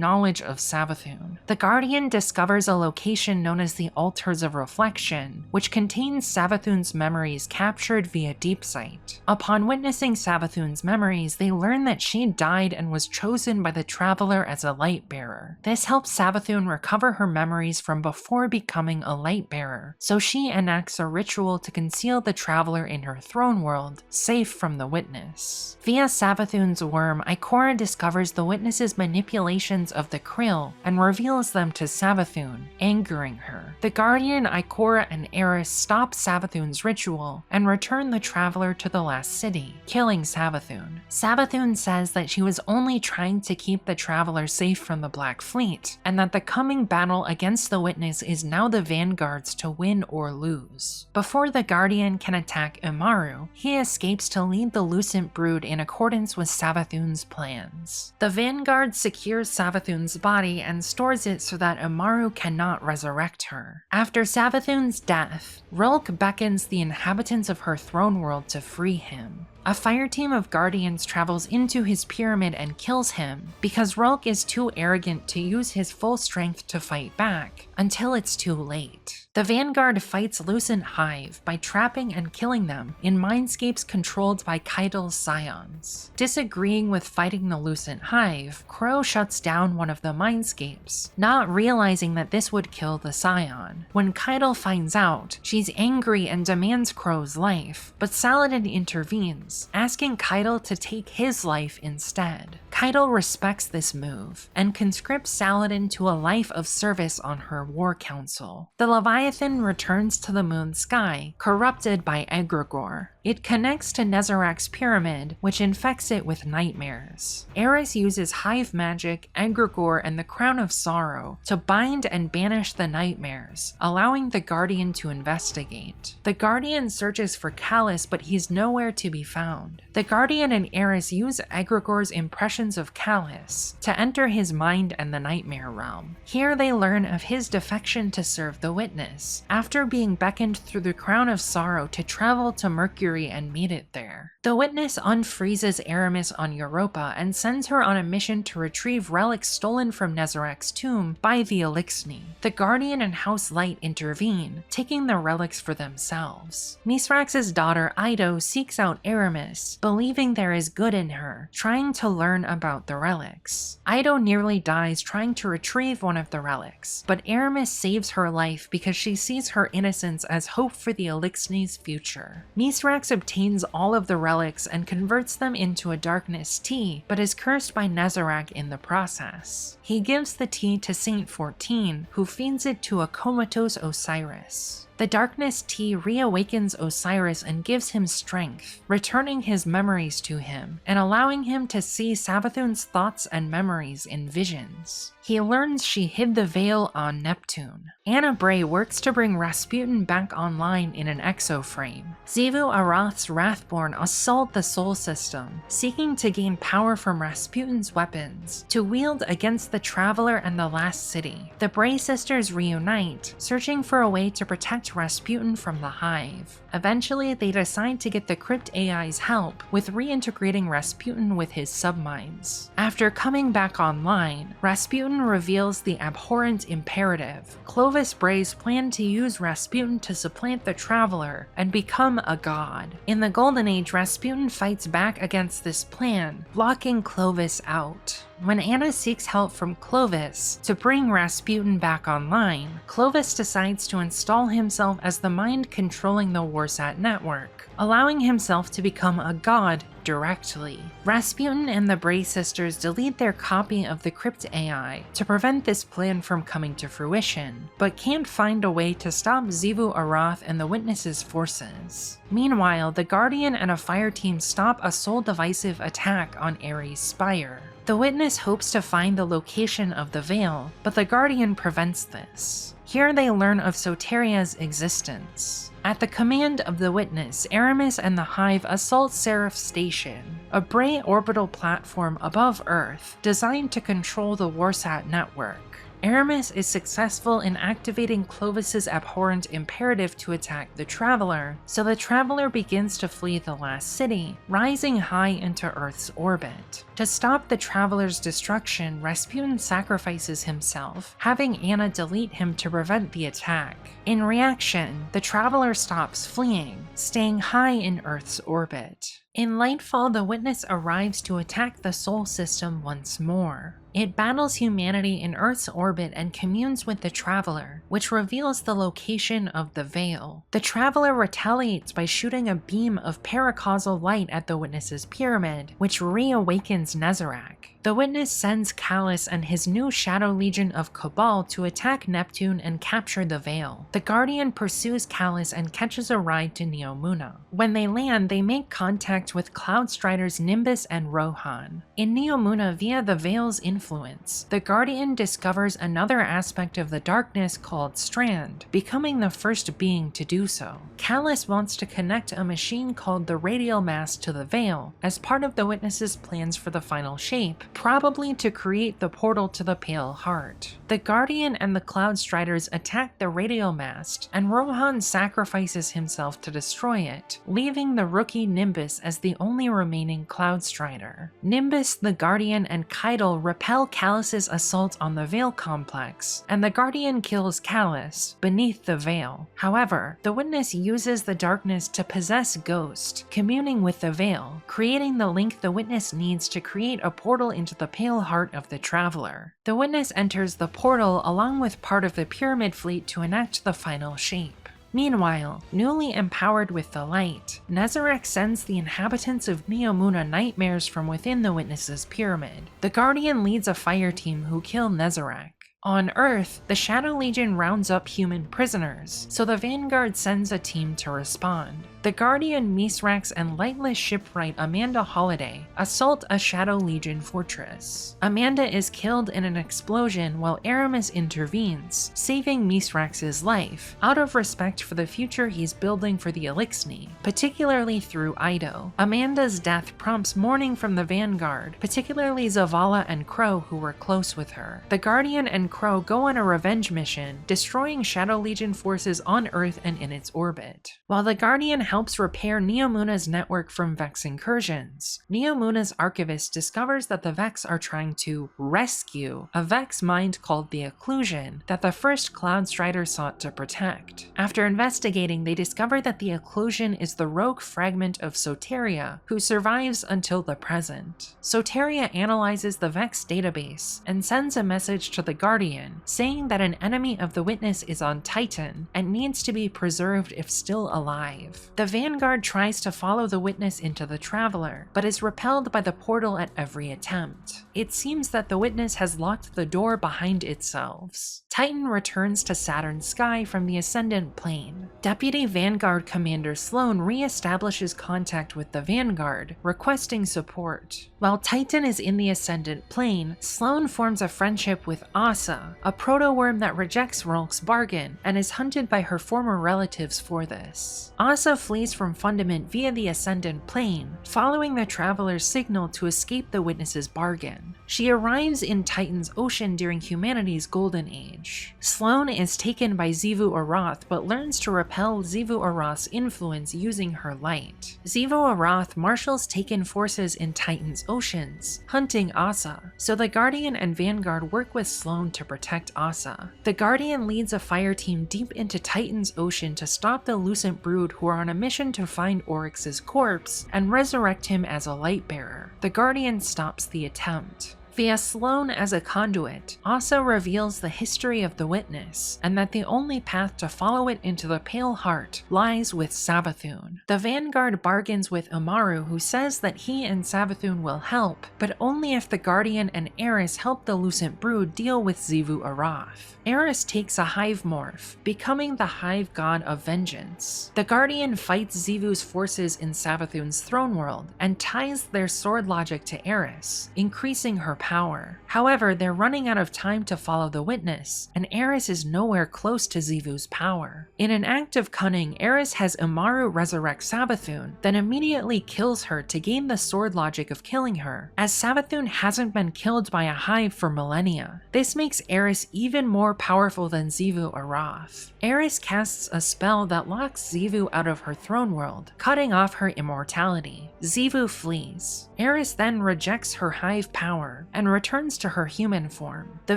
knowledge of Savathun. The Guardian discovers a location known as the Altars of Reflection, which contains Savathun's memories captured via Deep Sight. Upon witnessing Savathun's memories, they learn that she died and was chosen by the Traveler as a Lightbearer. This helps Savathun recover her memories from before becoming a Lightbearer, so she enacts a ritual to conceal the Traveler in her throne world, safe from the Witness. Via Savathun's worm, Ikora discovers the Witness's manipulations of the Krill and reveals them to Savathun, angering her. The Guardian, Ikora, and Eris stop Savathun's ritual and return the Traveler to the last city, killing killing Savathun. Savathun says that she was only trying to keep the Traveler safe from the Black Fleet, and that the coming battle against the Witness is now the Vanguard's to win or lose. Before the Guardian can attack Imaru, he escapes to lead the Lucent Brood in accordance with Savathun's plans. The Vanguard secures Savathun's body and stores it so that Imaru cannot resurrect her. After Savathun's death, Rhulk beckons the inhabitants of her throne world to free him. A fire team of Guardians travels into his pyramid and kills him because Rhulk is too arrogant to use his full strength to fight back, until it's too late. The Vanguard fights Lucent Hive by trapping and killing them in mindscapes controlled by Kaital's scions. Disagreeing with fighting the Lucent Hive, Crow shuts down one of the mindscapes, not realizing that this would kill the scion. When Kaital finds out, she's angry and demands Crow's life, but Saladin intervenes, asking Kaital to take his life instead. Kaital respects this move, and conscripts Saladin to a life of service on her war council. The Leviathan returns to the moon sky, corrupted by Egregore. It connects to Nezarec's pyramid, which infects it with nightmares. Eris uses Hive magic, Egregore, and the Crown of Sorrow to bind and banish the nightmares, allowing the Guardian to investigate. The Guardian searches for Callus, but he's nowhere to be found. The Guardian and Eris use Egregore's impressions of Callus to enter his mind and the Nightmare Realm. Here they learn of his defection to serve the Witness, after being beckoned through the Crown of Sorrow to travel to Mercury and meet it there. The Witness unfreezes Aramis on Europa and sends her on a mission to retrieve relics stolen from Nezarec's tomb by the Eliksni. The Guardian and House Light intervene, taking the relics for themselves. Mithrax's daughter Ido seeks out Aramis, believing there is good in her, trying to learn about the relics. Ido nearly dies trying to retrieve one of the relics, but Aramis saves her life because she sees her innocence as hope for the Eliksni's future. Mithrax obtains all of the relics and converts them into a darkness tea, but is cursed by Nezarec in the process. He gives the tea to Saint 14, who feeds it to a comatose Osiris. The darkness tea reawakens Osiris and gives him strength, returning his memories to him, and allowing him to see Savathun's thoughts and memories in visions. He learns she hid the veil on Neptune. Anna Bray works to bring Rasputin back online in an exoframe. Xivu Arath's Wrathborn assault the Sol System, seeking to gain power from Rasputin's weapons, to wield against the Traveler and the Last City. The Bray sisters reunite, searching for a way to protect Rasputin from the Hive. Eventually, they decide to get the Crypt AI's help with reintegrating Rasputin with his subminds. After coming back online, Rasputin reveals the abhorrent imperative. Clovis Bray's plan to use Rasputin to supplant the Traveler and become a god. In the Golden Age, Rasputin fights back against this plan, blocking Clovis out. When Anna seeks help from Clovis to bring Rasputin back online, Clovis decides to install himself as the mind controlling the Warsat network, allowing himself to become a god directly. Rasputin and the Bray sisters delete their copy of the Crypt AI to prevent this plan from coming to fruition, but can't find a way to stop Xivu Arath and the Witness's forces. Meanwhile, the Guardian and a fire team stop a soul-divisive attack on Ares' spire. The Witness hopes to find the location of the Veil, but the Guardian prevents this. Here they learn of Soteria's existence. At the command of the Witness, Aramis and the Hive assault Seraph Station, a Bray orbital platform above Earth designed to control the Warsat network. Aramis is successful in activating Clovis's abhorrent imperative to attack the Traveler, so the Traveler begins to flee the Last City, rising high into Earth's orbit. To stop the Traveler's destruction, Rasputin sacrifices himself, having Anna delete him to prevent the attack. In reaction, the Traveler stops fleeing, staying high in Earth's orbit. In Lightfall, the Witness arrives to attack the Sol System once more. It battles humanity in Earth's orbit and communes with the Traveler, which reveals the location of the Veil. The Traveler retaliates by shooting a beam of paracausal light at the Witness's pyramid, which reawakens Nezarec. The Witness sends Callus and his new Shadow Legion of Cabal to attack Neptune and capture the Veil. The Guardian pursues Callus and catches a ride to Neomuna. When they land, they make contact with Cloudstriders Nimbus and Rohan. In Neomuna, via the Veil's influence, the Guardian discovers another aspect of the darkness called Strand, becoming the first being to do so. Callus wants to connect a machine called the Radial Mass to the Veil as part of the Witness's plans for the final shape, probably to create the portal to the Pale Heart. The Guardian and the Cloudstriders attack the Radial Mast, and Rohan sacrifices himself to destroy it, leaving the rookie Nimbus as the only remaining Cloudstrider. Nimbus, the Guardian, and Keitel repel Callus's assault on the Veil complex, and the Guardian kills Callus beneath the Veil. However, the Witness uses the darkness to possess Ghost, communing with the Veil, creating the link the Witness needs to create a portal into the Pale Heart of the Traveler. The Witness enters the portal along with part of the Pyramid Fleet to enact the final shape. Meanwhile, newly empowered with the light, Nezarec sends the inhabitants of Neomuna nightmares from within the Witness's pyramid. The Guardian leads a fire team who kill Nezarec. On Earth, the Shadow Legion rounds up human prisoners, so the Vanguard sends a team to respond. The Guardian Misrax and lightless shipwright Amanda Holiday assault a Shadow Legion fortress. Amanda is killed in an explosion while Aramis intervenes, saving Misrax's life, out of respect for the future he's building for the Eliksni, particularly through Ido. Amanda's death prompts mourning from the Vanguard, particularly Zavala and Crow, who were close with her. The Guardian and Crow go on a revenge mission, destroying Shadow Legion forces on Earth and in its orbit. While the Guardian helps repair Neomuna's network from Vex incursions, Neomuna's archivist discovers that the Vex are trying to rescue a Vex mind called the Occlusion that the first Cloudstrider sought to protect. After investigating, they discover that the Occlusion is the rogue fragment of Soteria, who survives until the present. Soteria analyzes the Vex database and sends a message to the Guardian, saying that an enemy of the Witness is on Titan and needs to be preserved if still alive. The Vanguard tries to follow the Witness into the Traveler, but is repelled by the portal at every attempt. It seems that the Witness has locked the door behind itself. Titan returns to Saturn's sky from the Ascendant Plane. Deputy Vanguard Commander Sloan re-establishes contact with the Vanguard, requesting support. While Titan is in the Ascendant Plane, Sloan forms a friendship with Asa, a proto-worm that rejects Rhulk's bargain and is hunted by her former relatives for this. Asa flees from Fundament via the Ascendant Plane, following the Traveler's signal to escape the Witness's bargain. She arrives in Titan's ocean during humanity's Golden Age. Sloan is taken by Xivu Arath but learns to repel Xivu Arath's influence using her light. Xivu Arath marshals Taken forces in Titan's oceans, hunting Asa, so the Guardian and Vanguard work with Sloan to protect Asa. The Guardian leads a fire team deep into Titan's ocean to stop the Lucent Brood, who are on a mission to find Oryx's corpse and resurrect him as a light bearer. The Guardian stops the attempt. Via Sloan as a conduit, Asa reveals the history of the Witness, and that the only path to follow it into the Pale Heart lies with Savathun. The Vanguard bargains with Amaru, who says that he and Savathun will help, but only if the Guardian and Eris help the Lucent Brood deal with Xivu Arath. Eris takes a Hive morph, becoming the Hive God of Vengeance. The Guardian fights Xivu's forces in Savathun's throne world, and ties their sword logic to Eris, increasing her power. However, they're running out of time to follow the Witness, and Eris is nowhere close to Xivu's power. In an act of cunning, Eris has Amaru resurrect Savathun, then immediately kills her to gain the sword logic of killing her, as Savathun hasn't been killed by a Hive for millennia. This makes Eris even more powerful than Xivu Arath. Eris casts a spell that locks Xivu out of her throne world, cutting off her immortality. Xivu flees. Eris then rejects her Hive power, and returns to her human form. The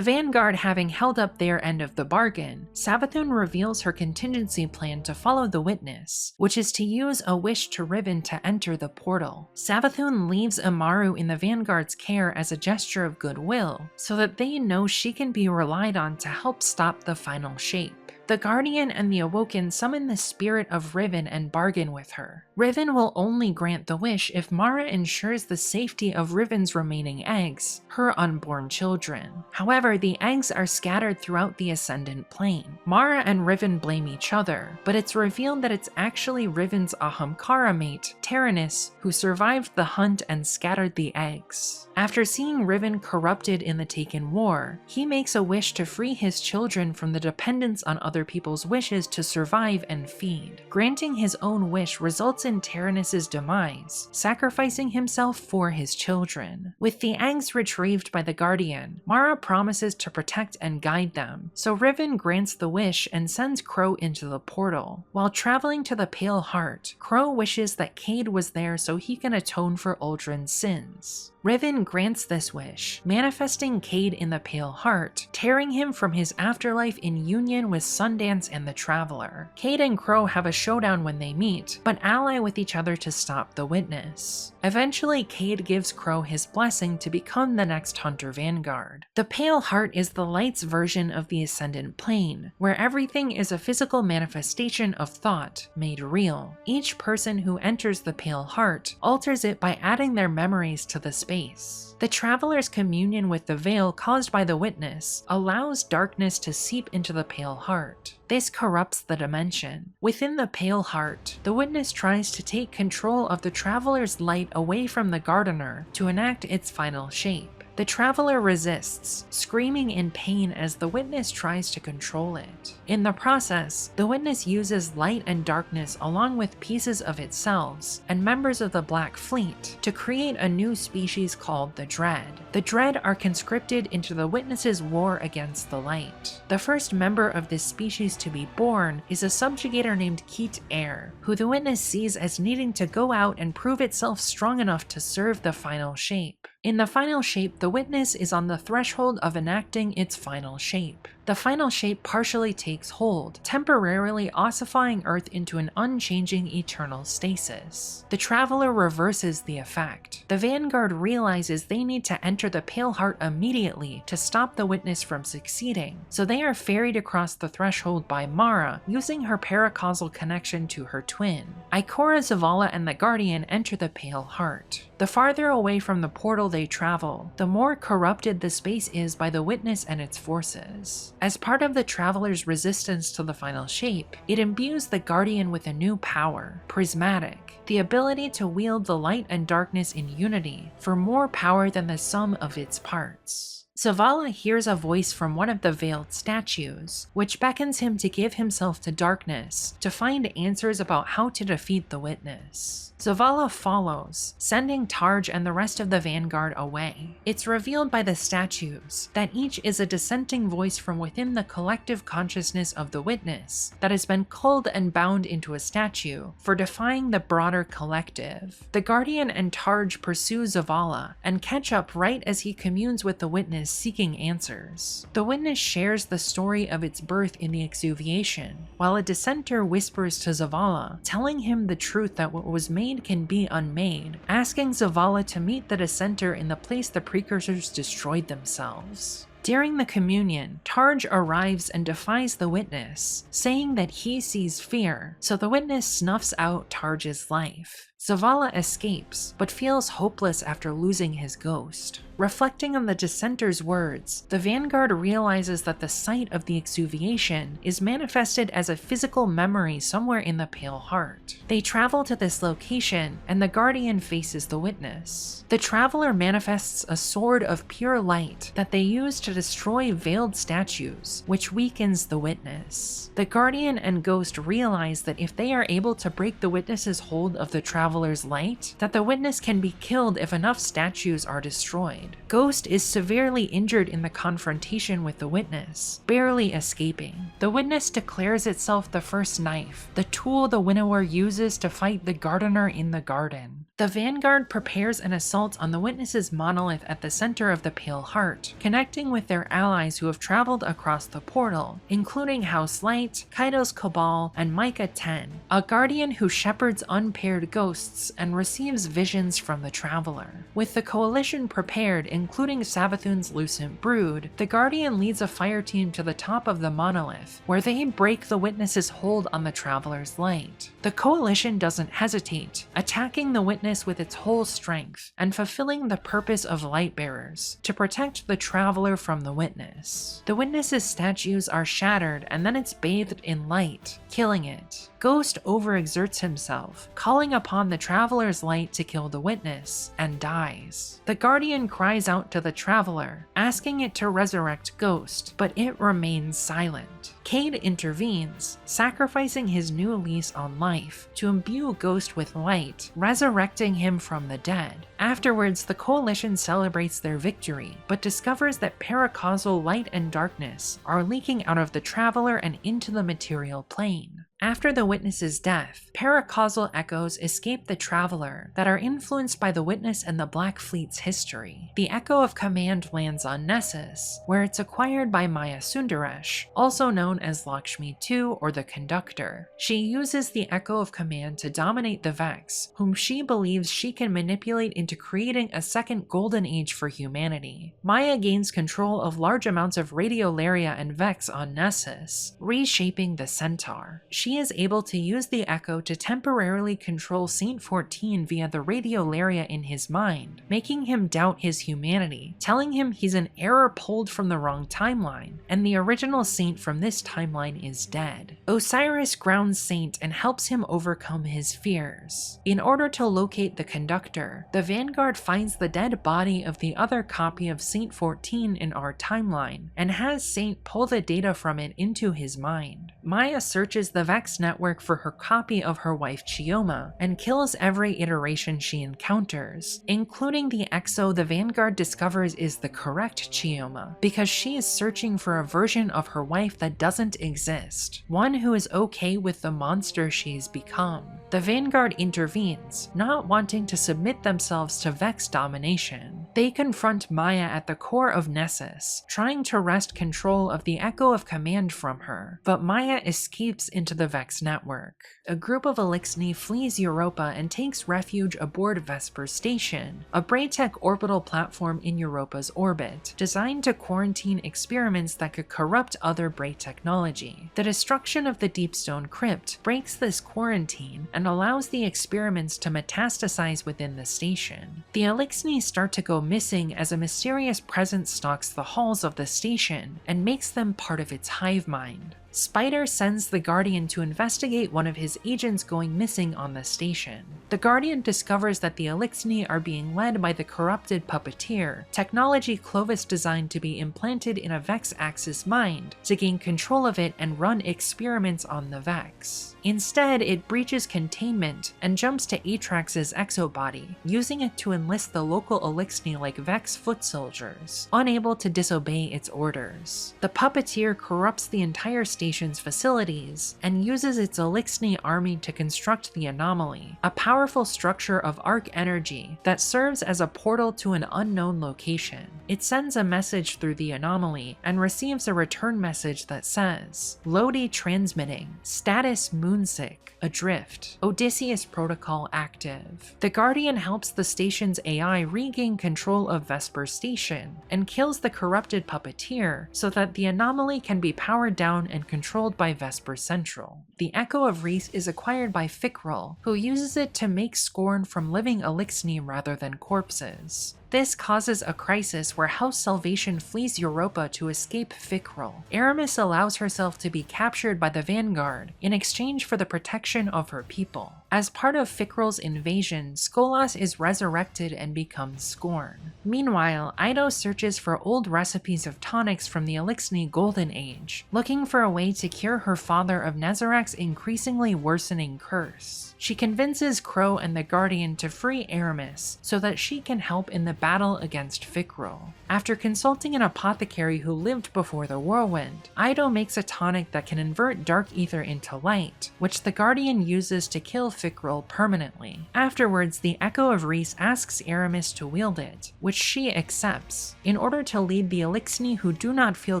Vanguard having held up their end of the bargain, Savathun reveals her contingency plan to follow the witness, which is to use a wish to Riven to enter the portal. Savathun leaves Amaru in the Vanguard's care as a gesture of goodwill, so that they know she can be relied on to help stop the final shape. The Guardian and the Awoken summon the spirit of Riven and bargain with her. Riven will only grant the wish if Mara ensures the safety of Riven's remaining eggs, her unborn children. However, the eggs are scattered throughout the Ascendant Plane. Mara and Riven blame each other, but it's revealed that it's actually Riven's Ahamkara mate, Taranis, who survived the hunt and scattered the eggs. After seeing Riven corrupted in the Taken War, he makes a wish to free his children from the dependence on other people's wishes to survive and feed. Granting his own wish results in Taranis' demise, sacrificing himself for his children. With the eggs retrieved by the Guardian, Mara promises to protect and guide them, so Riven grants the wish and sends Crow into the portal. While traveling to the Pale Heart, Crow wishes that Cade was there so he can atone for Uldren's sins. Riven grants this wish, manifesting Cade in the Pale Heart, tearing him from his afterlife in union with Sundance and the Traveler. Cade and Crow have a showdown when they meet, but ally with each other to stop the witness. Eventually, Cade gives Crow his blessing to become the next Hunter Vanguard. The Pale Heart is the Light's version of the Ascendant Plane, where everything is a physical manifestation of thought made real. Each person who enters the Pale Heart alters it by adding their memories to the space. The Traveler's communion with the veil caused by the witness allows darkness to seep into the Pale Heart. This corrupts the dimension. Within the Pale Heart, the witness tries to take control of the Traveler's light away from the Gardener to enact its final shape. The Traveler resists, screaming in pain as the witness tries to control it. In the process, the witness uses light and darkness along with pieces of itself and members of the Black Fleet to create a new species called the Dread. The Dread are conscripted into the witness's war against the light. The first member of this species to be born is a subjugator named Keet Air, who the witness sees as needing to go out and prove itself strong enough to serve the final shape. In the final shape, the witness is on the threshold of enacting its final shape. The final shape partially takes hold, temporarily ossifying Earth into an unchanging eternal stasis. The Traveler reverses the effect. The Vanguard realizes they need to enter the Pale Heart immediately to stop the witness from succeeding, so they are ferried across the threshold by Mara, using her paracausal connection to her twin. Ikora, Zavala, and the Guardian enter the Pale Heart. The farther away from the portal they travel, the more corrupted the space is by the witness and its forces. As part of the Traveler's resistance to the final shape, it imbues the Guardian with a new power, Prismatic, the ability to wield the light and darkness in unity for more power than the sum of its parts. Zavala hears a voice from one of the veiled statues, which beckons him to give himself to darkness to find answers about how to defeat the witness. Zavala follows, sending Tarj and the rest of the Vanguard away. It's revealed by the statues that each is a dissenting voice from within the collective consciousness of the witness that has been culled and bound into a statue for defying the broader collective. The Guardian and Tarj pursue Zavala and catch up right as he communes with the witness seeking answers. The witness shares the story of its birth in the exuviation, while a dissenter whispers to Zavala, telling him the truth that what was made can be unmade, asking Zavala to meet the dissenter in the place the Precursors destroyed themselves. During the communion, Tarj arrives and defies the witness, saying that he sees fear, so the witness snuffs out Tarj's life. Zavala escapes, but feels hopeless after losing his ghost. Reflecting on the dissenter's words, the Vanguard realizes that the site of the exuviation is manifested as a physical memory somewhere in the Pale Heart. They travel to this location, and the Guardian faces the witness. The Traveler manifests a sword of pure light that they use to destroy veiled statues, which weakens the witness. The Guardian and Ghost realize that if they are able to break the witness's hold of the Traveler's light, that the witness can be killed if enough statues are destroyed. Ghost is severely injured in the confrontation with the witness, barely escaping. The witness declares itself the first knife, the tool the Winnower uses to fight the Gardener in the garden. The Vanguard prepares an assault on the Witness's monolith at the center of the Pale Heart, connecting with their allies who have traveled across the portal, including House Light, Kaido's Cabal, and Micah 10, a guardian who shepherds unpaired ghosts and receives visions from the Traveler. With the Coalition prepared, including Savathun's Lucent Brood, the Guardian leads a fire team to the top of the monolith, where they break the Witness's hold on the Traveler's light. The Coalition doesn't hesitate, attacking the Witness with its whole strength and fulfilling the purpose of Lightbearers, to protect the Traveler from the Witness. The Witness's statues are shattered and then it's bathed in light, killing it. Ghost overexerts himself, calling upon the Traveler's light to kill the Witness, and dies. The Guardian cries out to the Traveler, asking it to resurrect Ghost, but it remains silent. Cade intervenes, sacrificing his new lease on life to imbue Ghost with light, resurrecting him from the dead. Afterwards, the Coalition celebrates their victory, but discovers that paracausal light and darkness are leaking out of the Traveler and into the material plane. After the Witness's death, paracausal echoes escape the Traveler that are influenced by the Witness and the Black Fleet's history. The Echo of Command lands on Nessus, where it's acquired by Maya Sundaresh, also known as Lakshmi II or the Conductor. She uses the Echo of Command to dominate the Vex, whom she believes she can manipulate into creating a second golden age for humanity. Maya gains control of large amounts of radiolaria and Vex on Nessus, reshaping the Centaur. She is able to use the Echo to temporarily control Saint 14 via the radiolaria in his mind, making him doubt his humanity, telling him he's an error pulled from the wrong timeline, and the original Saint from this timeline is dead. Osiris grounds Saint and helps him overcome his fears. In order to locate the Conductor, the Vanguard finds the dead body of the other copy of Saint 14 in our timeline, and has Saint pull the data from it into his mind. Maya searches the Vex network for her copy of her wife Chioma, and kills every iteration she encounters, including the Exo the Vanguard discovers is the correct Chioma, because she is searching for a version of her wife that doesn't exist, one who is okay with the monster she's become. The Vanguard intervenes, not wanting to submit themselves to Vex domination. They confront Maya at the core of Nessus, trying to wrest control of the Echo of Command from her, but Maya escapes into the Vex network. A group of Eliksni flees Europa and takes refuge aboard Vesper Station, a Braytech orbital platform in Europa's orbit, designed to quarantine experiments that could corrupt other Bray technology. The destruction of the Deepstone Crypt breaks this quarantine and allows the experiments to metastasize within the station. The Eliksni start to go missing as a mysterious presence stalks the halls of the station and makes them part of its hive mind. Spider sends the Guardian to investigate one of his agents going missing on the station. The Guardian discovers that the Eliksni are being led by the corrupted puppeteer, technology Clovis designed to be implanted in a Vex Axis mind to gain control of it and run experiments on the Vex. Instead, it breaches containment and jumps to Atrax's exobody, using it to enlist the local Eliksni like Vex foot soldiers, unable to disobey its orders. The puppeteer corrupts the entire station's facilities and uses its Eliksni army to construct the anomaly, a powerful structure of arc energy that serves as a portal to an unknown location. It sends a message through the anomaly and receives a return message that says, Lodi transmitting, status moonsick, adrift, Odysseus protocol active. The Guardian helps the station's AI regain control of Vesper Station and kills the corrupted puppeteer so that the anomaly can be powered down and controlled by Vesper Central. The Echo of Reese is acquired by Fickrul, who uses it to make scorn from living Eliksni rather than corpses. This causes a crisis where House Salvation flees Europa to escape Fickrul. Aramis allows herself to be captured by the Vanguard in exchange for the protection of her people. As part of Fickrul's invasion, Skolas is resurrected and becomes Scorn. Meanwhile, Ido searches for old recipes of tonics from the Eliksni Golden Age, looking for a way to cure her father of Nezarec's increasingly worsening curse. She convinces Crow and the Guardian to free Aramis so that she can help in the battle against Fikrul. After consulting an apothecary who lived before the whirlwind, Ido makes a tonic that can invert dark ether into light, which the Guardian uses to kill Fikrul permanently. Afterwards, the Echo of Rhys asks Aramis to wield it, which she accepts, in order to lead the Eliksni who do not feel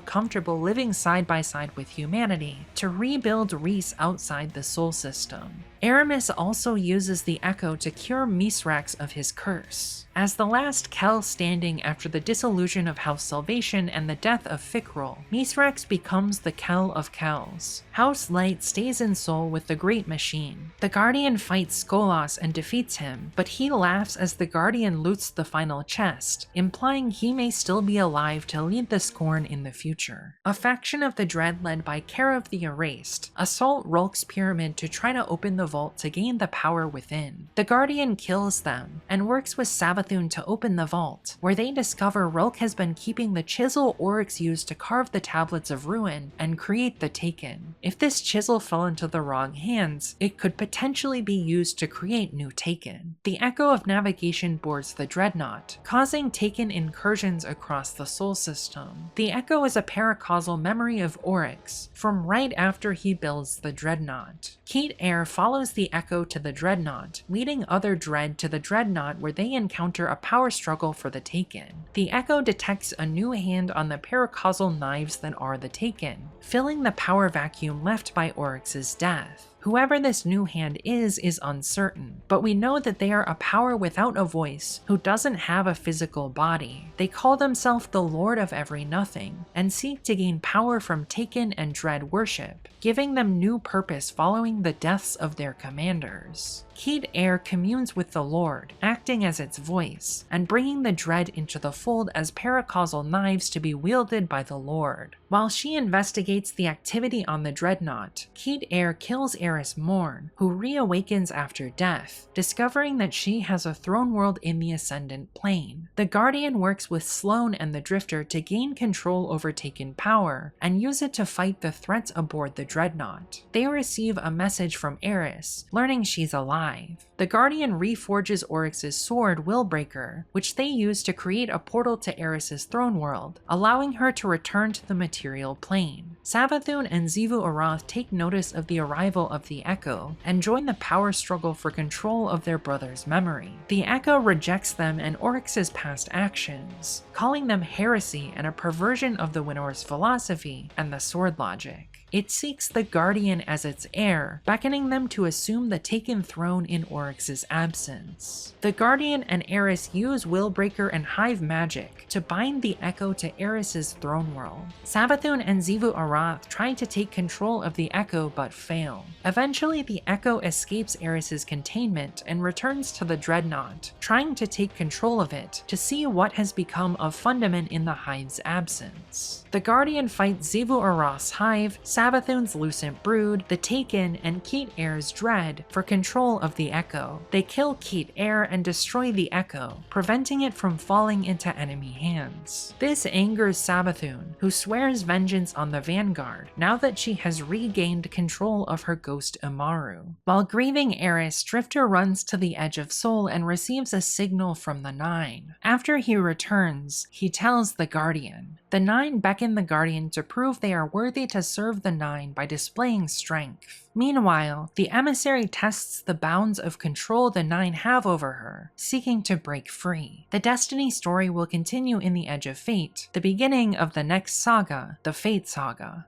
comfortable living side by side with humanity to rebuild Rhys outside the Sol system. Aramis also uses the Echo to cure Nezarec of his curse. As the last Kell standing after the dissolution of House Salvation and the death of Fikrul, Nezarec becomes the Kell of Kells. House Light stays in Sol with the Great Machine. The Guardian fights Skolas and defeats him, but he laughs as the Guardian loots the final chest, implying he may still be alive to lead the Scorn in the future. A faction of the Dread led by Care of the Erased assault Rhulk's pyramid to try to open the vault to gain the power within. The Guardian kills them, and works with Savathun to open the vault, where they discover Rhulk has been keeping the chisel Oryx used to carve the Tablets of Ruin and create the Taken. If this chisel fell into the wrong hands, it could potentially be used to create new Taken. The Echo of Navigation boards the Dreadnought, causing Taken incursions across the Sol system. The Echo is a paracausal memory of Oryx, from right after he builds the Dreadnought. Keat Air follows the Echo to the Dreadnought, leading other Dread to the Dreadnought where they encounter a power struggle for the Taken. The Echo detects a new hand on the paracausal knives that are the Taken, filling the power vacuum left by Oryx's death. Whoever this new hand is uncertain, but we know that they are a power without a voice who doesn't have a physical body. They call themselves the Lord of Every Nothing, and seek to gain power from Taken and Dread worship, giving them new purpose following the deaths of their commanders. Keat Air communes with the Lord, acting as its voice, and bringing the Dread into the fold as paracausal knives to be wielded by the Lord. While she investigates the activity on the Dreadnought, Keat Air kills Eris Morn, who reawakens after death, discovering that she has a throne world in the Ascendant Plane. The Guardian works with Sloane and the Drifter to gain control over Taken power, and use it to fight the threats aboard the Dreadnought. They receive a message from Eris, learning she's alive. The Guardian reforges Oryx's sword, Willbreaker, which they use to create a portal to Eris's throne world, allowing her to return to the material plane. Savathun and Xivu Arath take notice of the arrival of the Echo, and join the power struggle for control of their brother's memory. The Echo rejects them and Oryx's past actions, calling them heresy and a perversion of the Winnor's philosophy and the sword logic. It seeks the Guardian as its heir, beckoning them to assume the Taken throne in Oryx's absence. The Guardian and Eris use Willbreaker and Hive magic to bind the Echo to Eris's throne world. Savathun and Xivu Arath try to take control of the Echo but fail. Eventually, the Echo escapes Eris's containment and returns to the Dreadnought, trying to take control of it to see what has become of Fundament in the Hive's absence. The Guardian fights Xivu Arath's Hive, Savathun's Lucent Brood, the Taken, and Keat Air's Dread for control of the Echo. They kill Keat Air and destroy the Echo, preventing it from falling into enemy hands. This angers Savathun, who swears vengeance on the Vanguard now that she has regained control of her ghost Amaru. While grieving Eris, Drifter runs to the edge of Sol and receives a signal from the Nine. After he returns, he tells the Guardian. The Nine beckon the Guardian to prove they are worthy to serve the Nine by displaying strength. Meanwhile, the emissary tests the bounds of control the Nine have over her, seeking to break free. The Destiny story will continue in the Edge of Fate, the beginning of the next saga, the Fate Saga.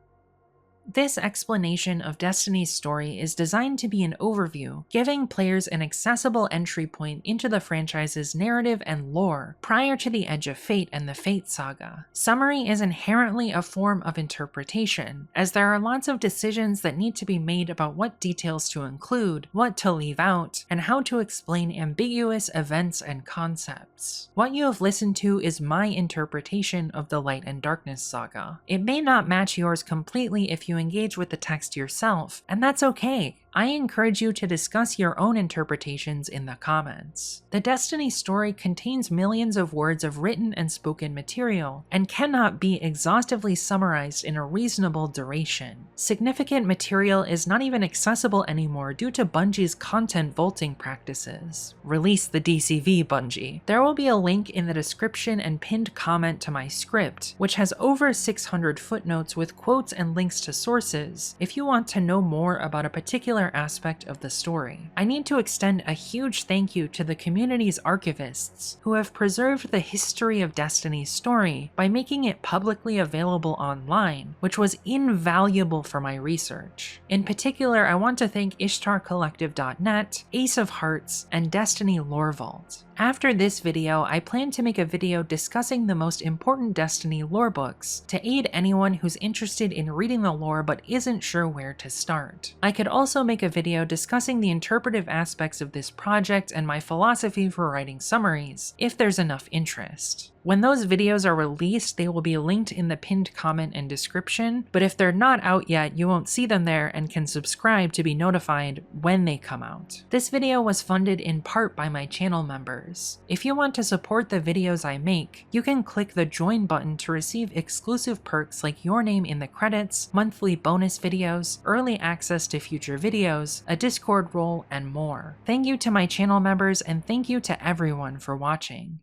This explanation of Destiny's story is designed to be an overview, giving players an accessible entry point into the franchise's narrative and lore prior to the Edge of Fate and the Fate Saga. Summary is inherently a form of interpretation, as there are lots of decisions that need to be made about what details to include, what to leave out, and how to explain ambiguous events and concepts. What you have listened to is my interpretation of the Light and Darkness saga. It may not match yours completely if you engage with the text yourself, and that's okay. I encourage you to discuss your own interpretations in the comments. The Destiny story contains millions of words of written and spoken material, and cannot be exhaustively summarized in a reasonable duration. Significant material is not even accessible anymore due to Bungie's content vaulting practices. Release the DCV, Bungie. There will be a link in the description and pinned comment to my script, which has over 600 footnotes with quotes and links to sources if you want to know more about a particular aspect of the story. I need to extend a huge thank you to the community's archivists who have preserved the history of Destiny's story by making it publicly available online, which was invaluable for my research. In particular, I want to thank IshtarCollective.net, Ace of Hearts, and Destiny Lore Vault. After this video, I plan to make a video discussing the most important Destiny lore books to aid anyone who's interested in reading the lore but isn't sure where to start. I could also make a video discussing the interpretive aspects of this project and my philosophy for writing summaries, if there's enough interest. When those videos are released, they will be linked in the pinned comment and description, but if they're not out yet, you won't see them there and can subscribe to be notified when they come out. This video was funded in part by my channel members. If you want to support the videos I make, you can click the join button to receive exclusive perks like your name in the credits, monthly bonus videos, early access to future videos, a Discord role, and more. Thank you to my channel members, and thank you to everyone for watching.